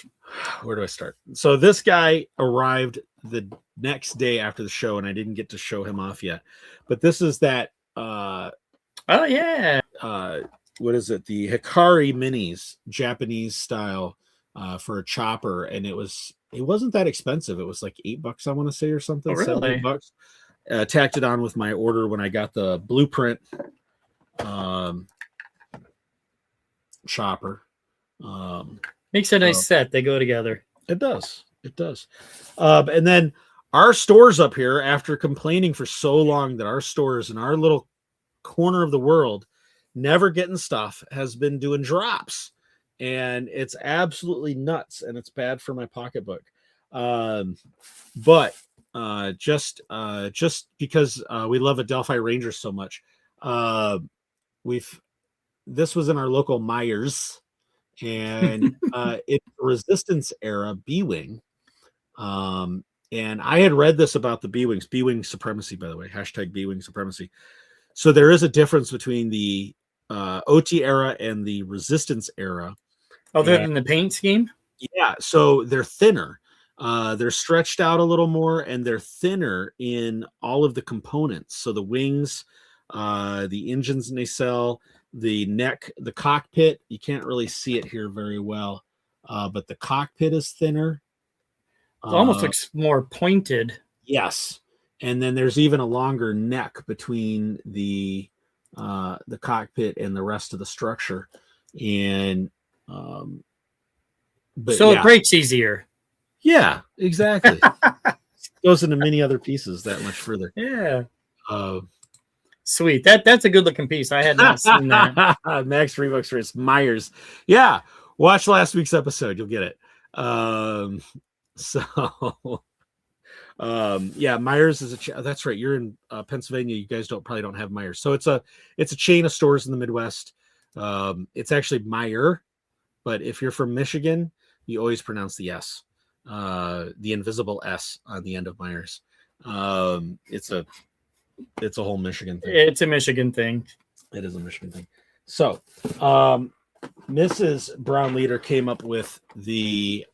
Where do I start? So this guy arrived the next day after the show, and I didn't get to show him off yet. But this is that. Oh yeah. What is it? The Hikari Minis, Japanese style, for a chopper, and it wasn't that expensive. It was like $8, I want to say, or something. Oh, really? $7. tacked it on with my order when I got the blueprint shopper. Makes a nice set. They go together. It does. It does. And then our stores up here, after complaining for so long that our stores in our little corner of the world never getting stuff, has been doing drops. And it's absolutely nuts, and it's bad for my pocketbook. But just because we love Adelphi Rangers so much, this was in our local Myers, and it's Resistance era B-Wing. And I had read this about the B-Wings, B-Wing supremacy, by the way, hashtag B-Wing supremacy. So there is a difference between the OT era and the Resistance era. Other than the paint scheme? Yeah, so they're thinner. They're stretched out a little more, and they're thinner in all of the components. So the wings, the engines, nacelle, the neck, the cockpit. You can't really see it here very well, but the cockpit is thinner. It almost looks more pointed. Yes, and then there's even a longer neck between the cockpit and the rest of the structure, and but so it breaks easier. Yeah, exactly. Goes into many other pieces that much further. Yeah. Sweet. That's a good looking piece. I had not seen that. Max $3 for its Myers. Yeah. Watch last week's episode. You'll get it. Yeah, Myers is that's right. You're in Pennsylvania. You guys probably don't have Myers. So it's a chain of stores in the Midwest. It's actually Meyer, but if you're from Michigan, you always pronounce the S, the invisible S on the end of Myers. It's a whole Michigan thing. It's a Michigan thing. It is a Michigan thing. So, Mrs. Brown Leader came up with the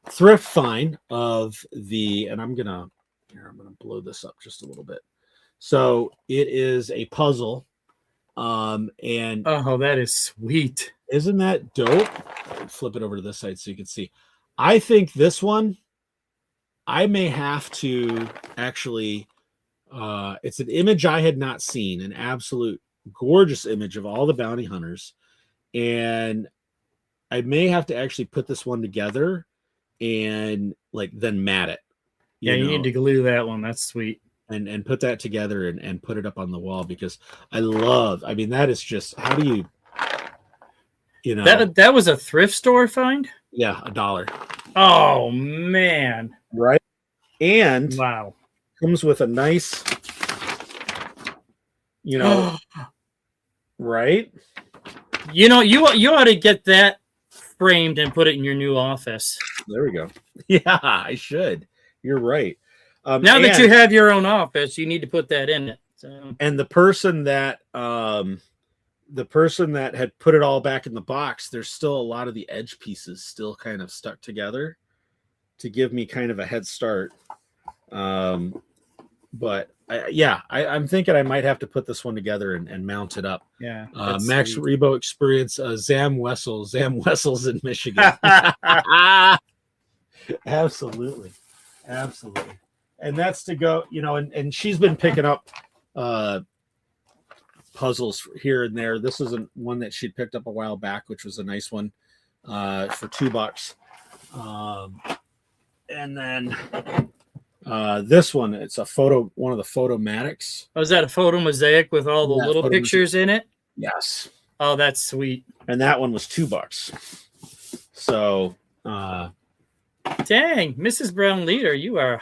thrift find of and I'm gonna blow this up just a little bit. So it is a puzzle. And oh, that is sweet. Isn't that dope? Flip it over to this side so you can see. I think this one, I may have to actually, it's an image I had not seen, an absolute gorgeous image of all the bounty hunters. And I may have to actually put this one together and then mat it. You need to glue that one. That's sweet. And put that together and put it up on the wall, because that is just, how do you know that was a thrift store find? Yeah, $1. Oh man. Right. And wow. Comes with a nice, right? You ought to get that framed and put it in your new office. There we go. Yeah, I should. You're right. Now that you have your own office, you need to put that in it. So. And the person that had put it all back in the box, there's still a lot of the edge pieces still kind of stuck together to give me kind of a head start. But I'm thinking I might have to put this one together and mount it up. Yeah. Max Rebo Experience, Zam Wessels in Michigan. Absolutely. And that's to go, and she's been picking up puzzles here and there. This is one that she'd picked up a while back, which was a nice one for $2. And then this one, it's one of the Photomatics. Oh, is that a photo mosaic with all the little pictures in it? Yes. Oh, that's sweet. And that one was $2. So, dang, Mrs. Brown Leader, you are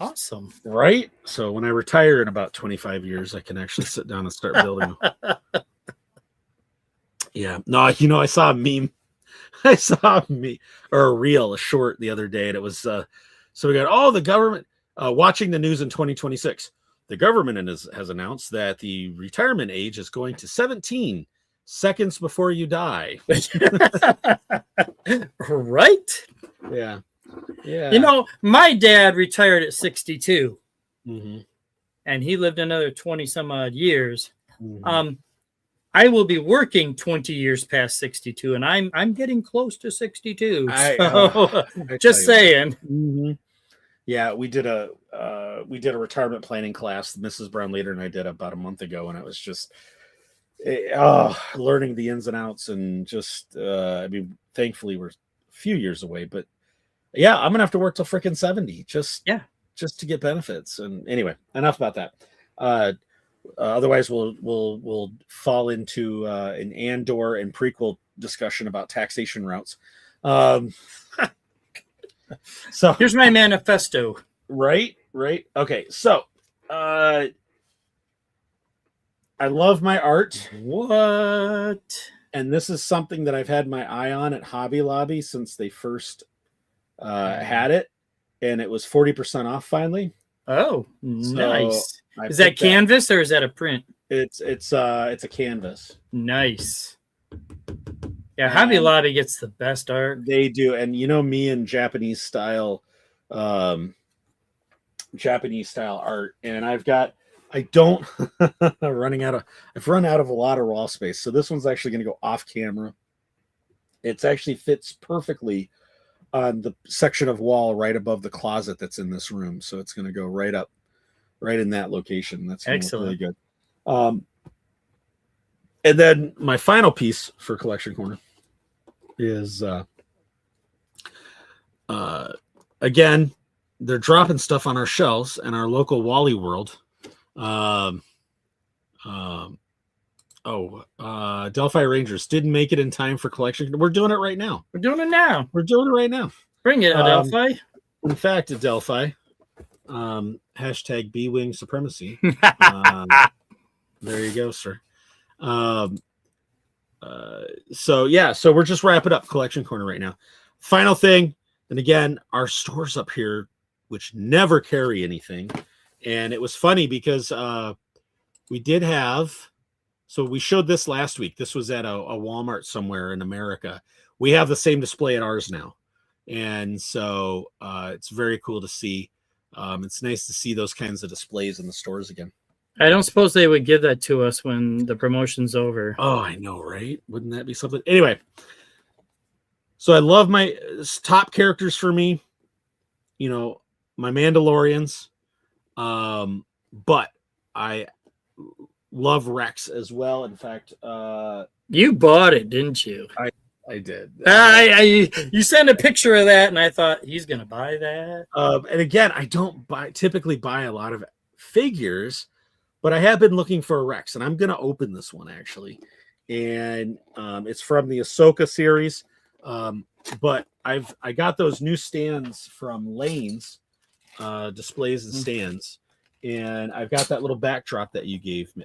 awesome. Right? So when I retire in about 25 years, I can actually sit down and start building. Yeah. No, I saw a meme. Or a reel, a short the other day, and it was so we got the government watching the news in 2026. The government has announced that the retirement age is going to 17 seconds before you die. Right? Yeah. My dad retired at 62. Mm-hmm. And he lived another 20 some odd years. Mm-hmm. I will be working 20 years past 62, and I'm getting close to 62. So, just saying. Mm-hmm. Yeah, we did a retirement planning class. Mrs. Brown Leader and I did about a month ago, and it was just learning the ins and outs, and just I mean, thankfully we're a few years away, but yeah, I'm gonna have to work till freaking 70 just to get benefits. And anyway, enough about that. Otherwise, we'll fall into an Andor and prequel discussion about taxation routes. So here's my manifesto. Right. Okay, so I love my art. What? And this is something that I've had my eye on at Hobby Lobby since they first had it, and it was 40% off finally. Oh, nice. Is that canvas or is that a print? It's a canvas. Nice. Yeah, Hobby Lobby gets the best art. They do, and you know me and Japanese style art, and I've run out of a lot of raw space. So this one's actually going to go off camera. It's actually fits perfectly on the section of wall right above the closet that's in this room. So it's going to go right up, right in that location. That's excellent. Really good. And then my final piece for Collection Corner is again, they're dropping stuff on our shelves and our local Wally World. Delphi Rangers didn't make it in time for collection. We're doing it right now. We're doing it now. Bring it, Delphi. In fact, Delphi. Hashtag B-Wing supremacy. There you go, sir. So we're just wrapping up Collection Corner right now. Final thing, and again, our stores up here, which never carry anything, and it was funny because we did have. So we showed this last week. This was at a Walmart somewhere in America. We have the same display at ours now, and so it's very cool to see. It's nice to see those kinds of displays in the stores again. I don't suppose they would give that to us when the promotion's over. Oh, I know, right? Wouldn't that be something? Anyway, so I love my top characters for me. You know, my Mandalorians, but I love Rex as well. In fact, you bought it, didn't you? I did. You sent a picture of that, and I thought he's gonna buy that. And again, I don't typically buy a lot of figures, but I have been looking for a Rex, and I'm gonna open this one actually. And it's from the Ahsoka series. But I got those new stands from Lane's displays and stands, and I've got that little backdrop that you gave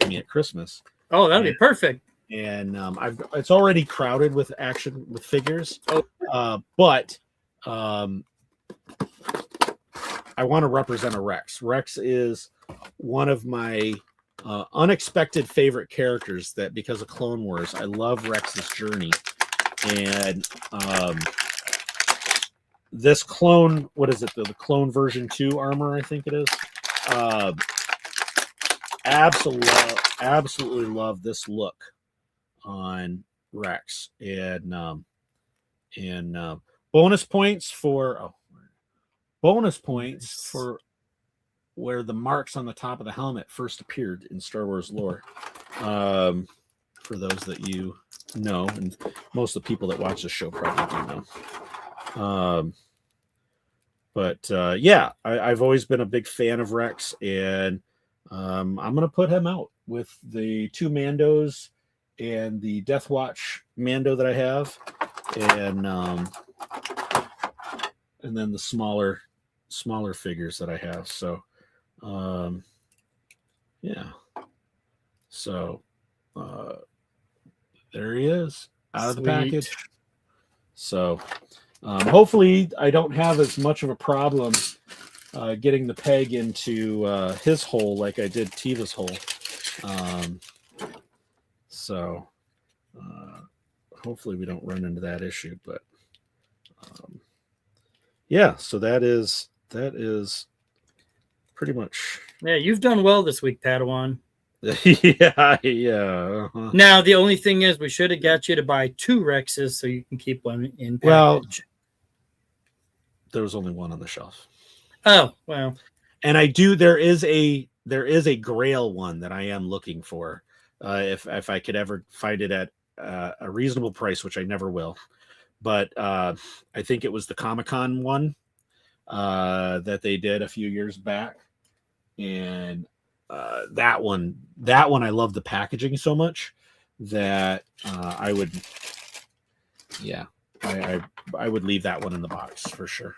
me at Christmas. Oh, that'd be perfect. And it's already crowded with action with figures. But I want to represent a Rex. Rex is one of my unexpected favorite characters that because of Clone Wars, I love Rex's journey. And this clone, what is it? The clone version 2 armor, I think it is. Absolutely love this look on Rex. And bonus points for where the marks on the top of the helmet first appeared in Star Wars lore. For those that you know, and most of the people that watch the show probably do know. But yeah, I've always been a big fan of Rex, and I'm gonna put him out with the 2 Mandos and the Death Watch Mando that I have, and then the smaller figures that I have. So yeah, so there he is out of the package. So hopefully I don't have as much of a problem getting the peg into his hole like I did Tiva's hole. So hopefully we don't run into that issue. But yeah, so that is pretty much. Yeah, you've done well this week, Padawan. yeah. Now the only thing is, we should have got you to buy 2 Rexes so you can keep one in package. Well, there was only one on the shelf. Oh, well. And I do. There is a Grail one that I am looking for. If I could ever find it at a reasonable price, which I never will. But I think it was the Comic-Con one that they did a few years back, and that one I love the packaging so much that I would, yeah, I would leave that one in the box for sure,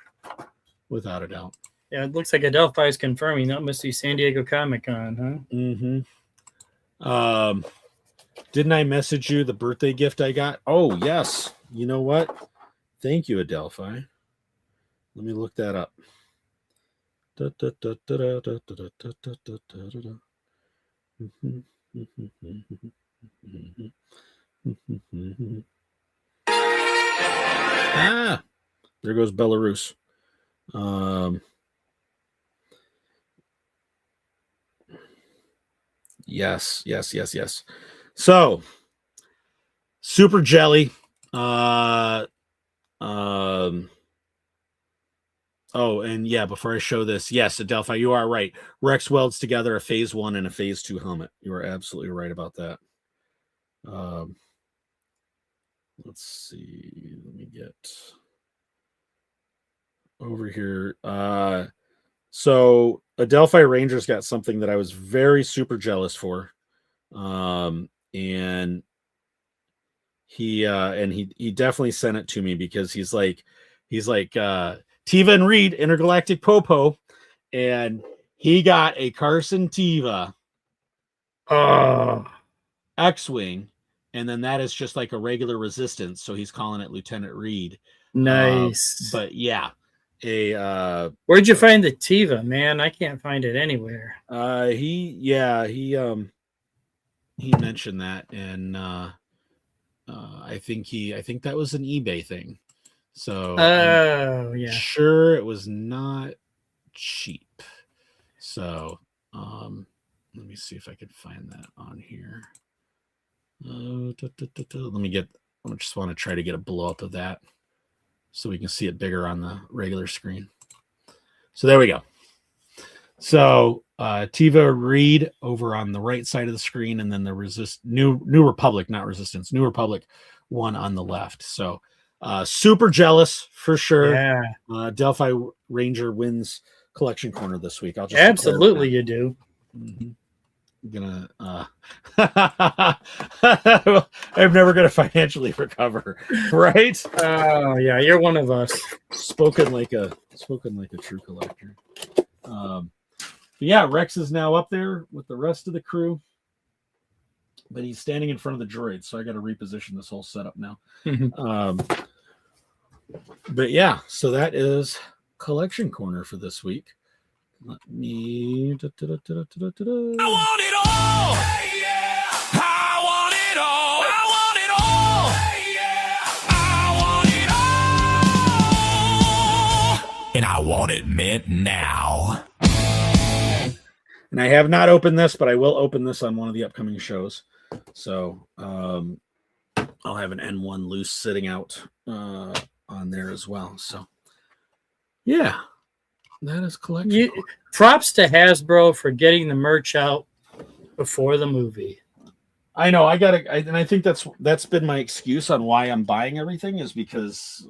without a doubt. Yeah, it looks like Adelphi is confirming that must be San Diego Comic-Con, huh? Mm-hmm. Didn't I message you the birthday gift I got? Oh, yes. You know what? Thank you, Adelphi. Let me look that up. Ah, there goes Belarus. Yes. So, Super Jelly. Oh, and yeah, before I show this, yes, Adelphi, you are right. Rex welds together a phase 1 and a phase 2 helmet. You are absolutely right about that. Let's see. Let me get over here. So Adelphi Ranger's got something that I was very super jealous for. And he definitely sent it to me because he's like Tiva and Reed Intergalactic Popo, and he got a Carson Tiva X-Wing, and then that is just like a regular Resistance, so he's calling it Lieutenant Reed. Nice. But yeah, where'd you find the Tiva, man? I can't find it anywhere. He mentioned that, and I think that was an eBay thing. So yeah, sure, it was not cheap. So let me see if I could find that on here. I just want to try to get a blow up of that so we can see it bigger on the regular screen. So there we go. So Tiva Reed over on the right side of the screen, and then the New Republic, not Resistance, New Republic one on the left. So super jealous for sure. Yeah. Delphi Ranger wins collection corner this week. I'll just absolutely you do. Mm-hmm. I'm never gonna financially recover, right? Oh yeah, you're one of us. Spoken like a true collector. Yeah, Rex is now up there with the rest of the crew, but he's standing in front of the droid, so I got to reposition this whole setup now. But yeah, so that is collection corner for this week. Let me. I want it all. Hey, yeah. I want it all. I want it all. Hey, yeah. I want it all. And I want it mint now. And I have not opened this, but I will open this on one of the upcoming shows. So I'll have an N1 loose sitting out on there as well. So yeah, that is collection. Props to Hasbro for getting the merch out before the movie. I know. And I think that's been my excuse on why I'm buying everything, is because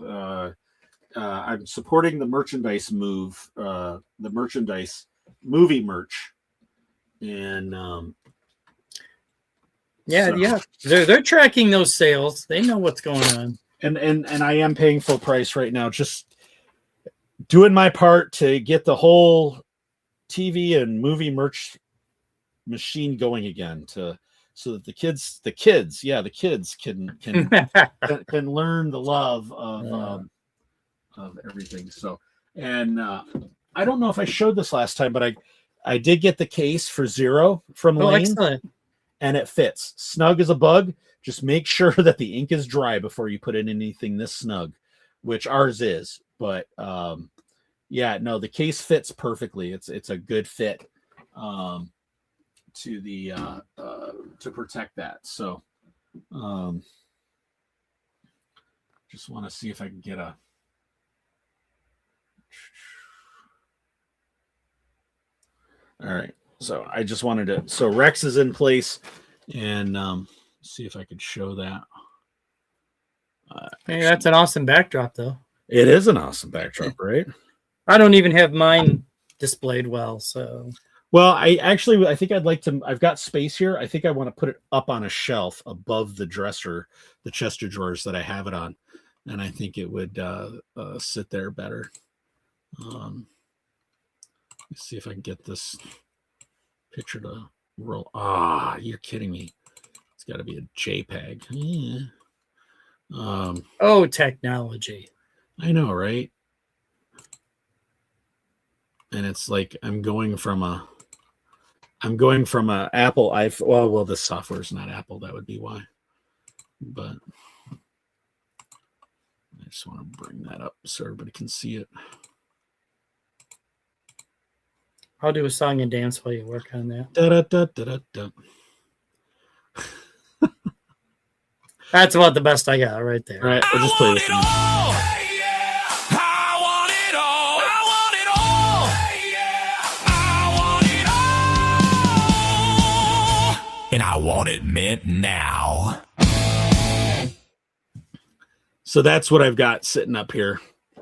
I'm supporting the merchandise move, the merchandise movie merch. And they're tracking those sales. They know what's going on. And I am paying full price right now, just doing my part to get the whole TV and movie merch machine going again, so that the kids can can learn the love of everything. So, and I don't know if I showed this last time, but I did get the case for Zero from Lane. Excellent. And it fits. Snug as a bug. Just make sure that the ink is dry before you put in anything this snug, which ours is. But yeah, no, the case fits perfectly. It's a good fit to the to protect that. So just want to see if I can get All right. So I just wanted to. So Rex is in place, and see if I could show that. Hey, that's an awesome backdrop, though. It is an awesome backdrop, right? I don't even have mine displayed well, so. Well, I think I'd like to. I've got space here. I think I want to put it up on a shelf above the dresser, the chest of drawers that I have it on, and I think it would sit there better. Let's see if I can get this picture to roll. Ah, you're kidding me. It's got to be a JPEG. Yeah. Technology. I know, right? And it's like I'm going from a Apple iPhone. Well, this software is not Apple. That would be why. But I just want to bring that up so everybody can see it. I'll do a song and dance while you work on that. Da, da, da, da, da, da. That's about the best I got right there. All right, we'll just play this one. And I want it meant now. So that's what I've got sitting up here.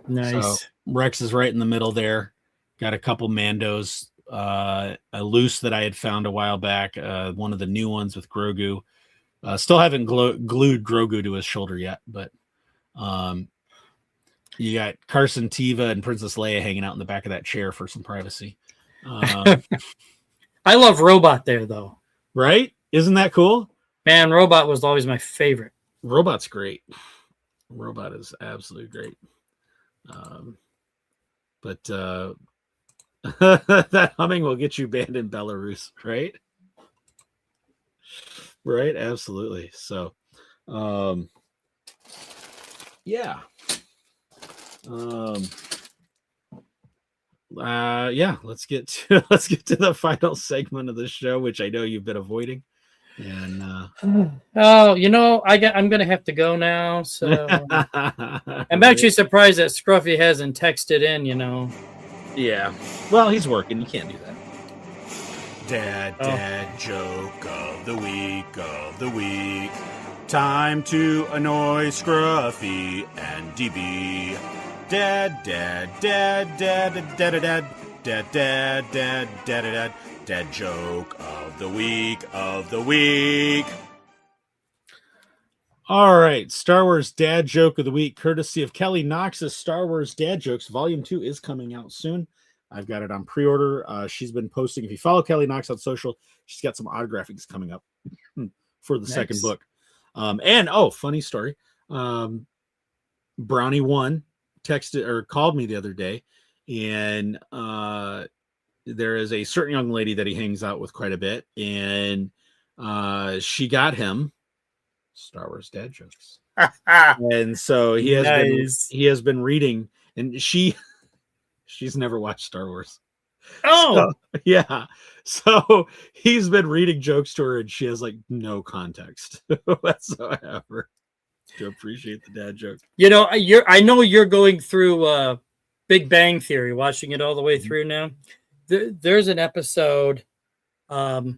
Nice. So Rex is right in the middle there. Got a couple Mandos, a loose that I had found a while back, one of the new ones with Grogu. Still haven't glued Grogu to his shoulder yet, but you got Carson Teva and Princess Leia hanging out in the back of that chair for some privacy. I love Robot there, though. Right? Isn't that cool? Man, Robot was always my favorite. Robot's great. Robot is absolutely great. But that humming will get you banned in Belarus, right? Right, absolutely. So, yeah. Let's get to the final segment of the show, which I know you've been avoiding. And I'm gonna have to go now. So I'm actually surprised that Scruffy hasn't texted in. Yeah. Well, he's working. You can't do that. Dad joke of the week. Time to annoy Scruffy and DB. Dad joke of the week. All right, Star Wars Dad Joke of the Week, courtesy of Kelly Knox's Star Wars Dad Jokes. Volume 2 is coming out soon. I've got it on pre-order. She's been posting. If you follow Kelly Knox on social, she's got some autographics coming up for the second book. Funny story. Brownie One texted or called me the other day, and there is a certain young lady that he hangs out with quite a bit, and she got him Star Wars Dad Jokes. And so he has been reading, and she's never watched Star Wars. Oh, so, yeah. So he's been reading jokes to her, and she has like no context whatsoever to appreciate the dad joke. I know you're going through Big Bang Theory, watching it all the way through now. There's an episode that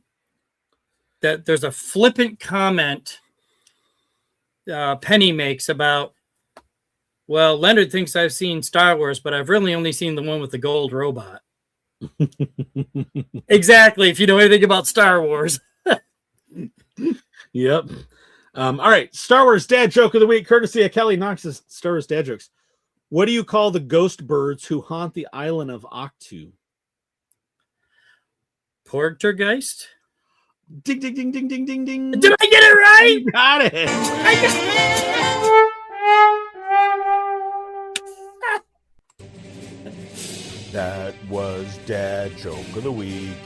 there's a flippant comment Penny makes about, well, Leonard thinks I've seen Star Wars, but I've really only seen the one with the gold robot. Exactly. If you know anything about Star Wars. Yep. All right. Star Wars Dad Joke of the Week, courtesy of Kelly Knox's Star Wars Dad Jokes. What do you call the ghost birds who haunt the island of Octu? Portergeist? Ding, ding, ding, ding, ding, ding, ding. Did I get it right? You got it. That was Dad Joke of the Week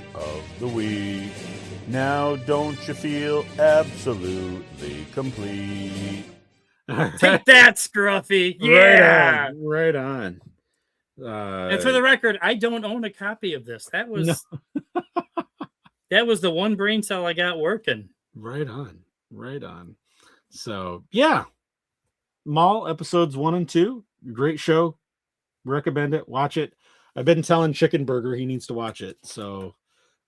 Now don't you feel absolutely complete? Take that, Scruffy. Yeah. Right on. And for the record, I don't own a copy of this. That was that was the one brain cell I got working. Right on. So yeah. Maul episodes 1 and 2. Great show. Recommend it. Watch it. I've been telling Chicken Burger he needs to watch it. So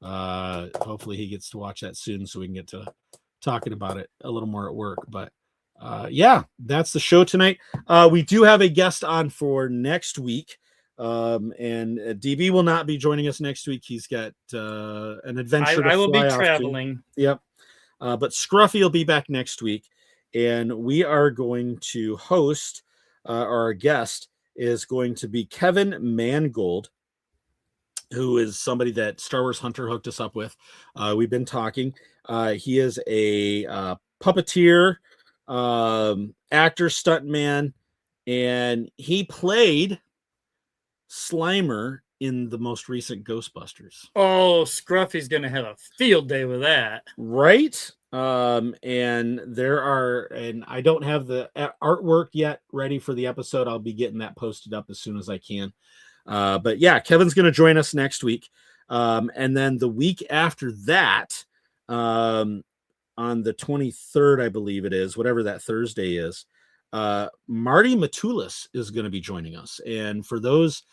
Hopefully he gets to watch that soon so we can get to talking about it a little more at work. But yeah, that's the show tonight. We do have a guest on for next week. And DB will not be joining us next week. He's got an adventure I to will fly be off traveling. to. Yep. But Scruffy will be back next week, and we are going to host. Our guest is going to be Kevin Mangold, who is somebody that Star Wars Hunter hooked us up with. We've been talking. He is a puppeteer, actor, stuntman, and he played Slimer in the most recent Ghostbusters. Oh, Scruffy's gonna have a field day with that, right? And I don't have the artwork yet ready for the episode. I'll be getting that posted up as soon as I can. But yeah, Kevin's going to join us next week. And then the week after that, on the 23rd, I believe it is, whatever that Thursday is, Marty Matulis is going to be joining us. And for those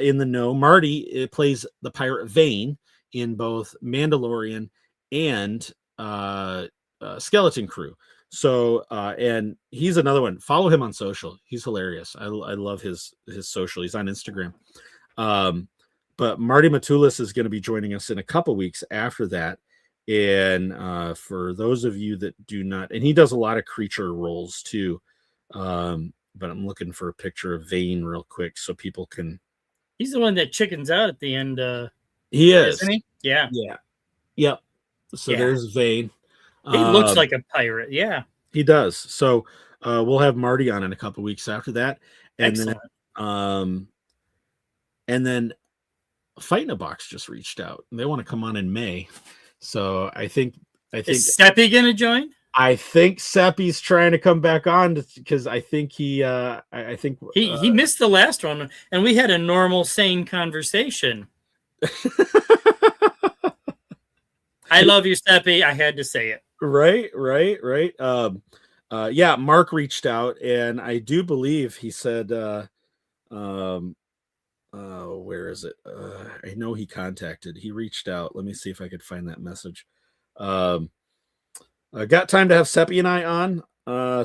in the know, Marty plays the pirate Vane in both Mandalorian and Skeleton Crew. So and he's another one. Follow him on social. He's hilarious. I love his social. He's on Instagram. But Marty Matulis is going to be joining us in a couple weeks after that. And for those of you that do not, and he does a lot of creature roles too. But I'm looking for a picture of Vane real quick so people can. He's the one that chickens out at the end. He is, isn't he? Yeah. Yep. So there's Vane. He looks like a pirate. Yeah, he does. So we'll have Marty on in a couple weeks after that, and excellent. Then Fight in a Box just reached out. They want to come on in May. So I think is Seppi gonna join? I think Seppi's trying to come back on because I think he missed the last one, and we had a normal, sane conversation. I love you, Seppi. I had to say it. Right. Yeah, Mark reached out, and I do believe he said, where is it? I know he reached out. Let me see if I could find that message. I got time to have Seppi and I on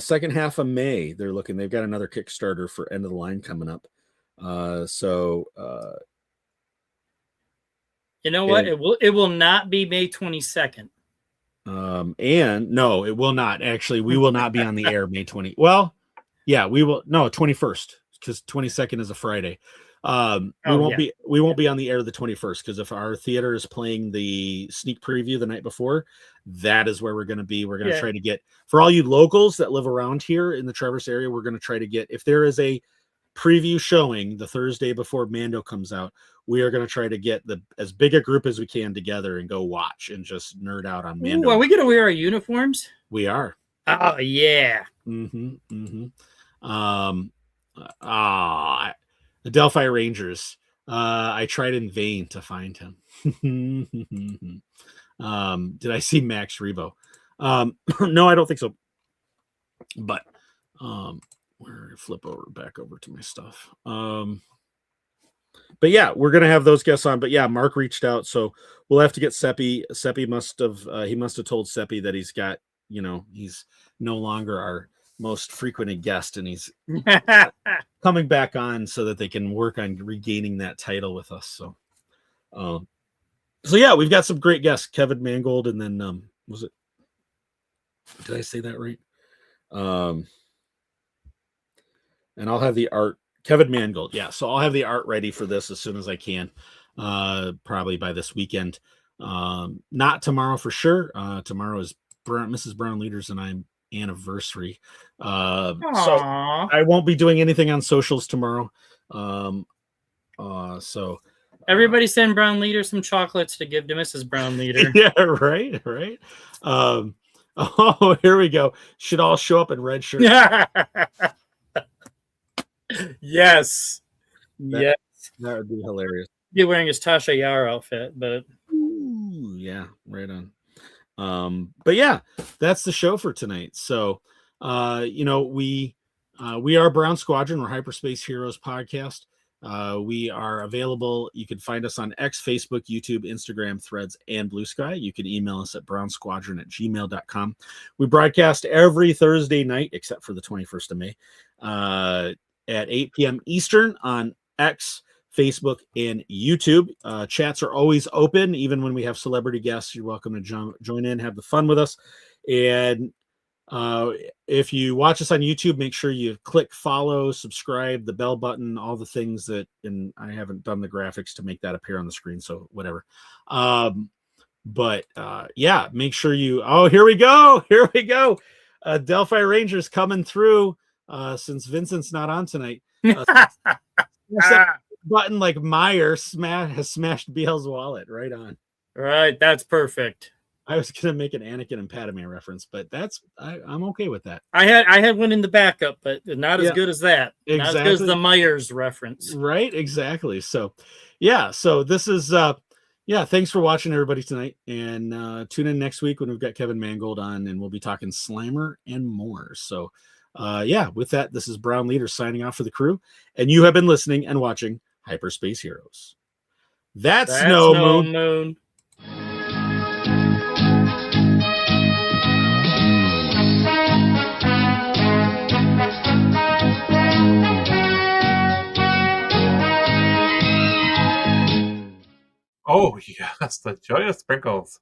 second half of May. They've got another Kickstarter for End of the Line coming up. You know what? It will not be May 22nd. And no, it will not. Actually, we will not be on the air May 20. Well, yeah, we will. No, 21st, because 22nd is a Friday. We won't be on the air the 21st, because if our theater is playing the sneak preview the night before, that is where we're going to be. We're going to try to get, for all you locals that live around here in the Traverse area, we're going to try to get, if there is a preview showing the Thursday before Mando comes out, we are going to try to get as big a group as we can together and go watch and just nerd out on Mando. Ooh, are we going to wear our uniforms? We are. Oh yeah. The Delphi Rangers. I tried in vain to find him. Did I see Max Rebo? No, I don't think so. But we're flip back over to my stuff. But yeah, we're gonna have those guests on. But yeah, Mark reached out, so we'll have to get Seppi. Seppi must have told Seppi that he's got, he's no longer our most frequented guest, and he's coming back on so that they can work on regaining that title with us. So yeah, we've got some great guests, Kevin Mangold, and then did I say that right? And I'll have the art, Kevin Mangold. Yeah. So I'll have the art ready for this as soon as I can, probably by this weekend. Not tomorrow for sure. Tomorrow is Mrs. Brown Leaders and I'm anniversary. So I won't be doing anything on socials tomorrow. So everybody send Brown Leader some chocolates to give to Mrs. Brown Leader. Yeah, right. Oh, here we go. Should all show up in red shirts. Yes. That would be hilarious. Be wearing his Tasha Yar outfit, but ooh, yeah, right on. But yeah, that's the show for tonight. So we are Brown Squadron, we're Hyperspace Heroes podcast. We are available. You can find us on X, Facebook, YouTube, Instagram, Threads, and Blue Sky. You can email us at brownsquadron@gmail.com. We broadcast every Thursday night, except for the 21st of May, at 8 p.m. Eastern on X, Facebook, and YouTube. Chats are always open. Even when we have celebrity guests, you're welcome to join in, have the fun with us. And if you watch us on YouTube, make sure you click follow, subscribe, the bell button, all the things that, and I haven't done the graphics to make that appear on the screen, so whatever. Yeah, make sure you, here we go. Delphi Rangers coming through, since Vincent's not on tonight. Button like Meyer has smashed BL's wallet right on. Right, that's perfect. I was gonna make an Anakin and Padme reference, but I'm okay with that. I had one in the backup, but not as good as that. Exactly. Not as good as the Myers reference. Right, exactly. So this is thanks for watching, everybody, tonight. And tune in next week when we've got Kevin Mangold on, and we'll be talking Slimer and more. So with that, this is Brown Leader signing off for the crew, and you have been listening and watching Hyperspace Heroes. That's no moon. Oh, yes, the joyous sprinkles.